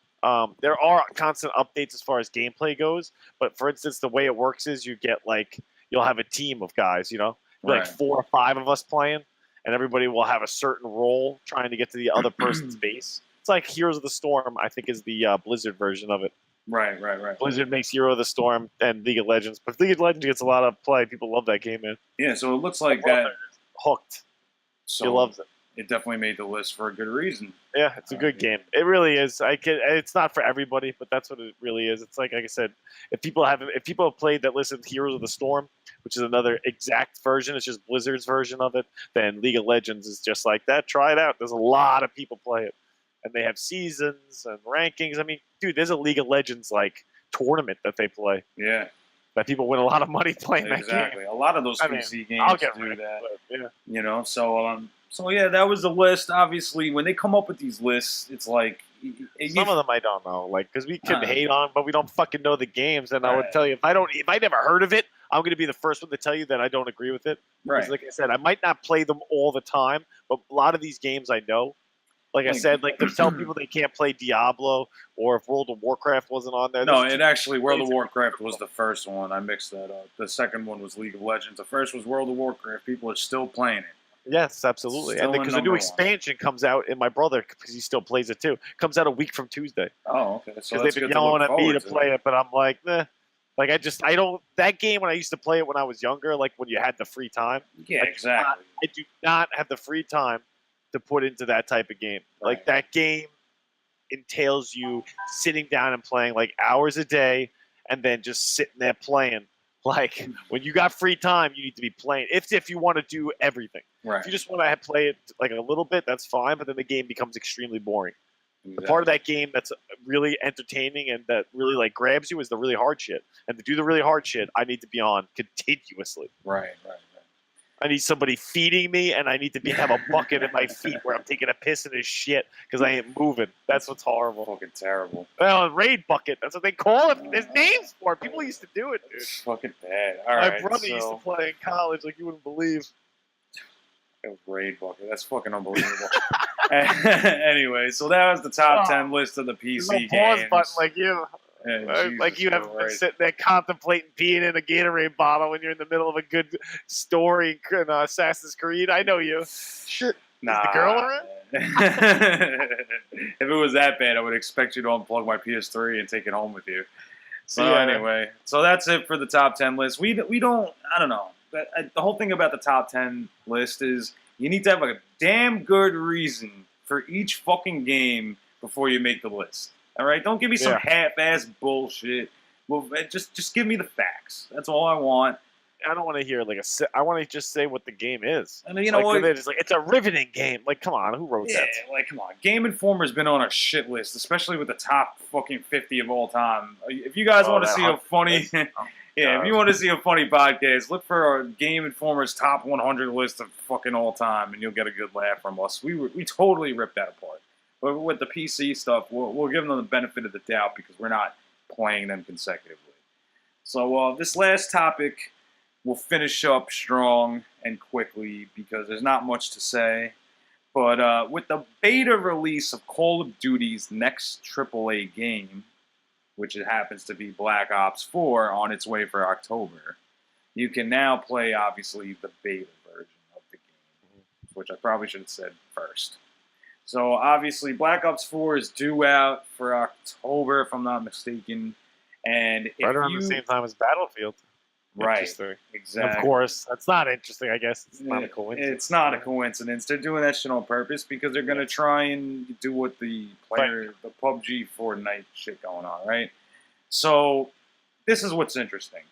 S1: there are constant updates as far as gameplay goes, but for instance, the way it works is you get you'll have a team of guys, like 4 or 5 of us playing, and everybody will have a certain role trying to get to the other person's base. It's like Heroes of the Storm, I think is the Blizzard version of it.
S2: Right.
S1: Blizzard makes Hero of the Storm and League of Legends, but League of Legends gets a lot of play. People love that game, man.
S2: Yeah, so it looks like that.
S1: Hooked.
S2: So,
S1: he loves it.
S2: it definitely made the list for a good reason.
S1: Yeah, it's a good game. It really is. It's not for everybody, but that's what it really is. It's like I said, if people have played that listen to Heroes of the Storm, which is another exact version, it's just Blizzard's version of it, then League of Legends is just like that. Try it out. There's a lot of people play it. And they have seasons and rankings. I mean, dude, there's a League of Legends like tournament that they play.
S2: Yeah.
S1: That people win a lot of money playing that game.
S2: Exactly. A lot of those PC games do that.
S1: Yeah.
S2: You know, so yeah, that was the list. Obviously, when they come up with these lists, it's like
S1: some of them I don't know, like because we can hate on, but we don't fucking know the games. And I would tell you if I never heard of it, I'm going to be the first one to tell you that I don't agree with it. Right. Like I said, I might not play them all the time, but a lot of these games I know. Like I said, like to tell people they can't play Diablo or if World of Warcraft wasn't on there.
S2: No, World of Warcraft was the first one. I mixed that up. The second one was League of Legends. The first was World of Warcraft. People are still playing it.
S1: Yes, absolutely. And because the new expansion comes out, and my brother, because he still plays it too, comes out a week from Tuesday.
S2: Oh, okay. So
S1: they've been yelling at me to play it, but I'm like, nah. Like I don't. That game when I used to play it when I was younger, like when you had the free time.
S2: Yeah, exactly.
S1: I do not have the free time to put into that type of game. Right. Like that game entails you sitting down and playing like hours a day, and then just sitting there playing. Like when you got free time, you need to be playing. If you want to do everything. Right. If you just want to play it like a little bit, that's fine. But then the game becomes extremely boring. Exactly. The part of that game that's really entertaining and that really like grabs you is the really hard shit. And to do the really hard shit, I need to be on continuously.
S2: Right.
S1: I need somebody feeding me, and I need to have a bucket at my feet where I'm taking a piss in his shit because I ain't moving. That's what's horrible.
S2: Fucking terrible.
S1: Well, a raid bucket. That's what they call it. There's names for it. People used to do it, dude.
S2: It's fucking bad. All right.
S1: My brother used to play in college like you wouldn't believe.
S2: A raid bucket. That's fucking unbelievable. Anyway, so that was the top 10 list of the PC games.
S1: Pause button like you. Yeah, like you haven't been sitting there contemplating peeing in a Gatorade bottle when you're in the middle of a good story in Assassin's Creed. I know you. Shit.
S2: Nah.
S1: Is the girl around?
S2: If it was that bad, I would expect you to unplug my PS3 and take it home with you. So anyway, so that's it for the top 10 list. We don't, I don't know. The whole thing about the top 10 list is you need to have a damn good reason for each fucking game before you make the list. All right, don't give me some half-ass bullshit. Well, just give me the facts. That's all I want.
S1: I don't want to hear I want to just say what the game is.
S2: And you know what?
S1: It's a riveting game. Like, come on, who wrote that?
S2: Yeah, like, come on. Game Informer's been on our shit list, especially with the top fucking 50 of all time. If you guys want to see a funny, if you want to see a funny podcast, look for our Game Informer's top 100 list of fucking all time, and you'll get a good laugh from us. We totally ripped that apart. But with the PC stuff, we'll give them the benefit of the doubt because we're not playing them consecutively. So this last topic we'll finish up strong and quickly because there's not much to say. But with the beta release of Call of Duty's next AAA game, which it happens to be Black Ops 4 on its way for October, you can now play, obviously, the beta version of the game, which I probably should have said first. So, obviously, Black Ops 4 is due out for October, if I'm not mistaken. And
S1: right around the same time as Battlefield.
S2: Right,
S1: exactly.
S2: And
S1: of course, that's not interesting, I guess. It's not a coincidence.
S2: It's not a coincidence. They're doing that shit on purpose because they're going to try and do what the PUBG Fortnite shit going on, right? So, this is what's interesting.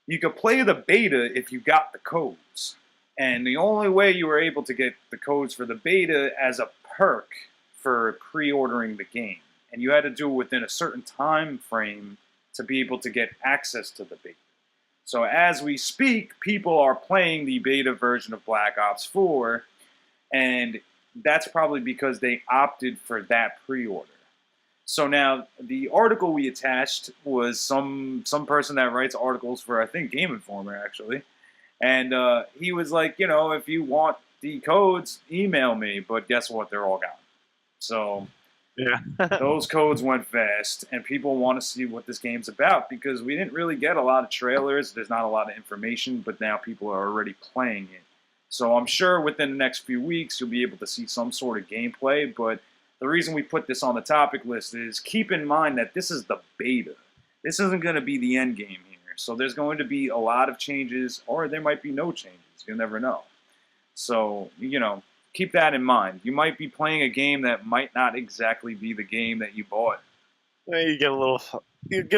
S2: You could play the beta if you got the codes. And the only way you were able to get the codes for the beta as a perk for pre-ordering the game. And you had to do it within a certain time frame to be able to get access to the beta. So as we speak, people are playing the beta version of Black Ops 4, and that's probably because they opted for that pre-order. So now, the article we attached was some person that writes articles for, I think, Game Informer, actually. And he was like, if you want the codes, email me. But guess what? They're all gone. So those codes went fast, and people want to see what this game's about because we didn't really get a lot of trailers. There's not a lot of information, but now people are already playing it. So I'm sure within the next few weeks, you'll be able to see some sort of gameplay. But the reason we put this on the topic list is keep in mind that this is the beta. This isn't going to be the end game here. So there's going to be a lot of changes, or there might be no changes. You'll never know. So, keep that in mind. You might be playing a game that might not exactly be the game that you bought.
S1: You get a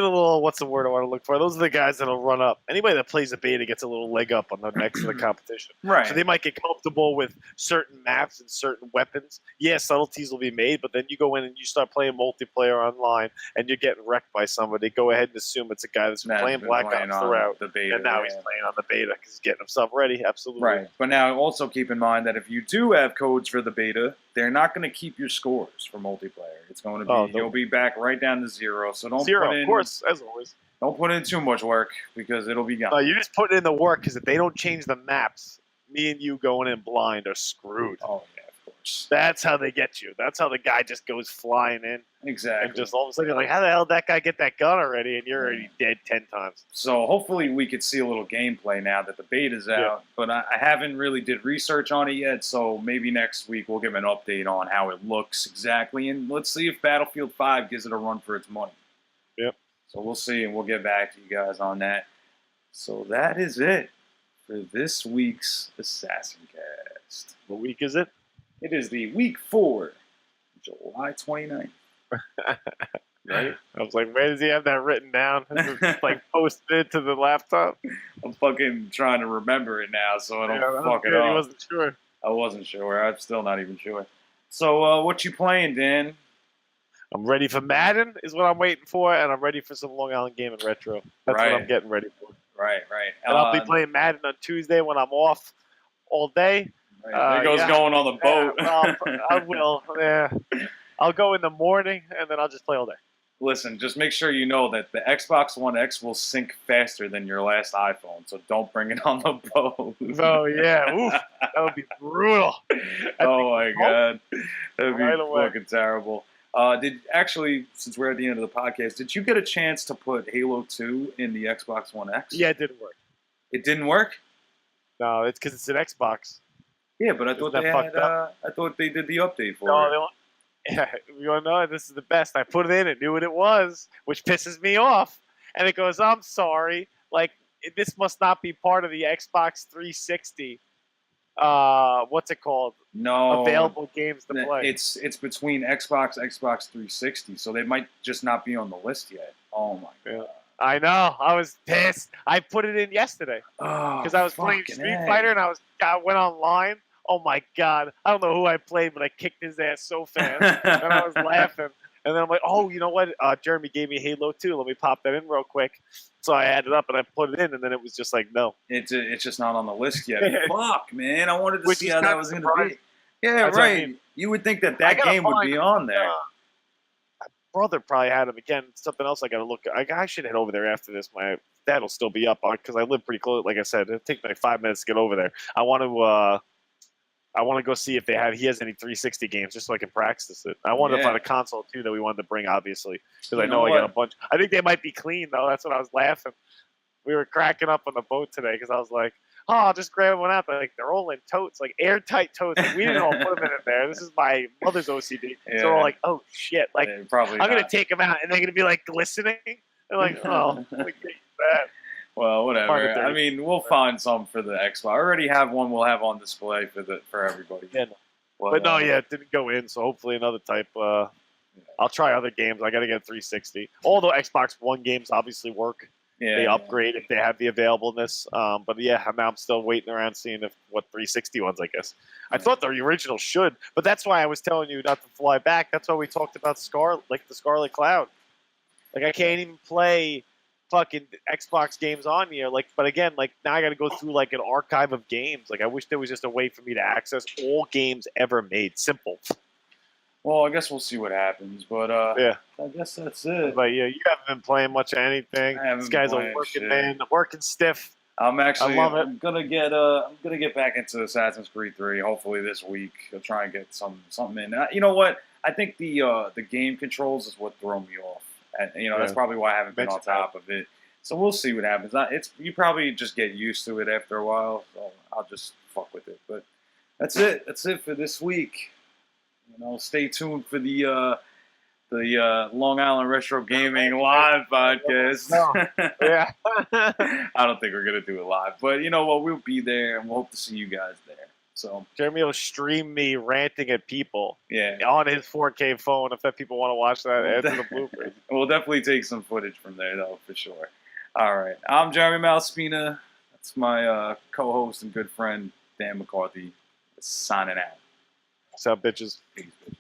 S1: little, what's the word I want to look for? Those are the guys that'll run up. Anybody that plays a beta gets a little leg up on the next to the competition.
S2: Right.
S1: So they might get comfortable with certain maps and certain weapons. Yeah, subtleties will be made, but then you go in and you start playing multiplayer online and you're getting wrecked by somebody. Go ahead and assume it's a guy that's been playing Black Ops throughout.
S2: The beta,
S1: and now he's playing on the beta because he's getting himself ready. Absolutely.
S2: Right. But now also keep in mind that if you do have codes for the beta, they're not going to keep your scores for multiplayer. It's going to be, you'll be back right down to 0. So don't put in,
S1: of course, as always.
S2: Don't put in too much work because it'll be gone.
S1: No, you just put in the work because if they don't change the maps, me and you going in blind are screwed.
S2: Oh, yeah, of course.
S1: That's how they get you. That's how the guy just goes flying in.
S2: Exactly.
S1: And just all of a sudden you're like, how the hell did that guy get that gun already? And you're already dead 10 times.
S2: So hopefully we could see a little gameplay now that the beta's out. Yeah. But I haven't really did research on it yet, so maybe next week we'll give an update on how it looks exactly. And let's see if Battlefield 5 gives it a run for its money.
S1: Yep.
S2: So we'll see, and we'll get back to you guys on that. So that is it for this week's Assassin Cast.
S1: What week is it?
S2: It is the week 4, July 29th.
S1: Right? I was like, where does he have that written down? Like posted it to the laptop?
S2: I'm fucking trying to remember it now so I don't fuck it up.
S1: He wasn't sure.
S2: I wasn't sure. I'm still not even sure. So what you playing, Dan?
S1: I'm ready for Madden is what I'm waiting for, and I'm ready for some Long Island Gaming Retro. That's what I'm getting ready for.
S2: Right.
S1: And I'll be playing Madden on Tuesday when I'm off all day.
S2: Right. There goes going on the boat.
S1: I will. Yeah. I'll go in the morning, and then I'll just play all day.
S2: Listen, just make sure you know that the Xbox One X will sync faster than your last iPhone, so don't bring it on the boat.
S1: Oh, yeah. Oof. That would be brutal.
S2: Oh, my God. That would be fucking terrible. Since we're at the end of the podcast, did you get a chance to put Halo 2 in the Xbox One X?
S1: Yeah, it didn't work.
S2: It didn't work?
S1: No, it's because it's an Xbox.
S2: Yeah, but I thought they did the update for it.
S1: Yeah, you want to know? This is the best. I put it in, it knew what it was, which pisses me off. And it goes, I'm sorry. Like, this must not be part of the Xbox 360. What's it called?
S2: No.
S1: Available games to play.
S2: It's between Xbox 360, so they might just not be on the list yet. Oh, my God.
S1: I know. I was pissed. I put it in yesterday. Because I was playing Street Fighter, and I went online. Oh, my God. I don't know who I played, but I kicked his ass so fast. And I was laughing. And then I'm like, oh, you know what? Jeremy gave me Halo 2. Let me pop that in real quick. So I added up, and I put it in, and then it was just like, no.
S2: It's just not on the list yet. Fuck, man. I wanted to see how that was going to be. Yeah,
S1: that's
S2: right. I mean, you would think that game would be on there.
S1: My brother probably had him. Again, something else I got to look at. I should head over there after this. My dad will still be up because I live pretty close. Like I said, it'll take me like 5 minutes to get over there. I want to go see if he has any 360 games just so I can practice it. I wanted to find a console, too, that we wanted to bring, obviously, because I know I got a bunch. I think they might be clean, though. That's what I was laughing. We were cracking up on the boat today because I was like, oh, I'll just grab one out. They're all in totes, like airtight totes. Like, we didn't all put them in there. This is my mother's OCD. So we're all like, oh, shit. Like, I'm going to take them out, and they're going to be, like, glistening. They're like, oh, look at that.
S2: Well, whatever. I mean, we'll find some for the Xbox. I already have one we'll have on display for everybody.
S1: Yeah, but no, it didn't go in, so hopefully another type. I'll try other games. I got to get 360. All the Xbox One games obviously work. Yeah, they upgrade if they have the availableness. But yeah, now I'm still waiting around seeing what 360 ones, I guess. I thought the original should, but that's why I was telling you not to fly back. That's why we talked about the Scarlet Cloud. Like, I can't even play fucking Xbox games on here. Like, but again, like, now I got to go through like an archive of games. Like, I wish there was just a way for me to access all games ever made. Simple.
S2: Well, I guess we'll see what happens. But
S1: yeah,
S2: I guess that's it.
S1: But yeah, you haven't been playing much of anything. This guy's a working man, working stiff.
S2: I'm love it.
S1: I'm
S2: gonna get back into Assassin's Creed 3. Hopefully this week. I'll try and get something in. You know what? I think the game controls is what throw me off. And, that's probably why I haven't been on top of it. So we'll see what happens. You probably just get used to it after a while. So I'll just fuck with it. But that's it. That's it for this week. Stay tuned for the Long Island Retro Gaming live podcast.
S1: Yeah.
S2: I don't think we're gonna do it live, but you know what? We'll be there, and we'll hope to see you guys there. So
S1: Jeremy will stream me ranting at people.
S2: Yeah.
S1: On his 4K phone, if people want to watch that after the bloopers.
S2: We'll definitely take some footage from there, though, for sure. All right. I'm Jeremy Malspina. That's my co-host and good friend, Dan McCarthy, signing out.
S1: What's up, bitches?
S2: Peace, bitches.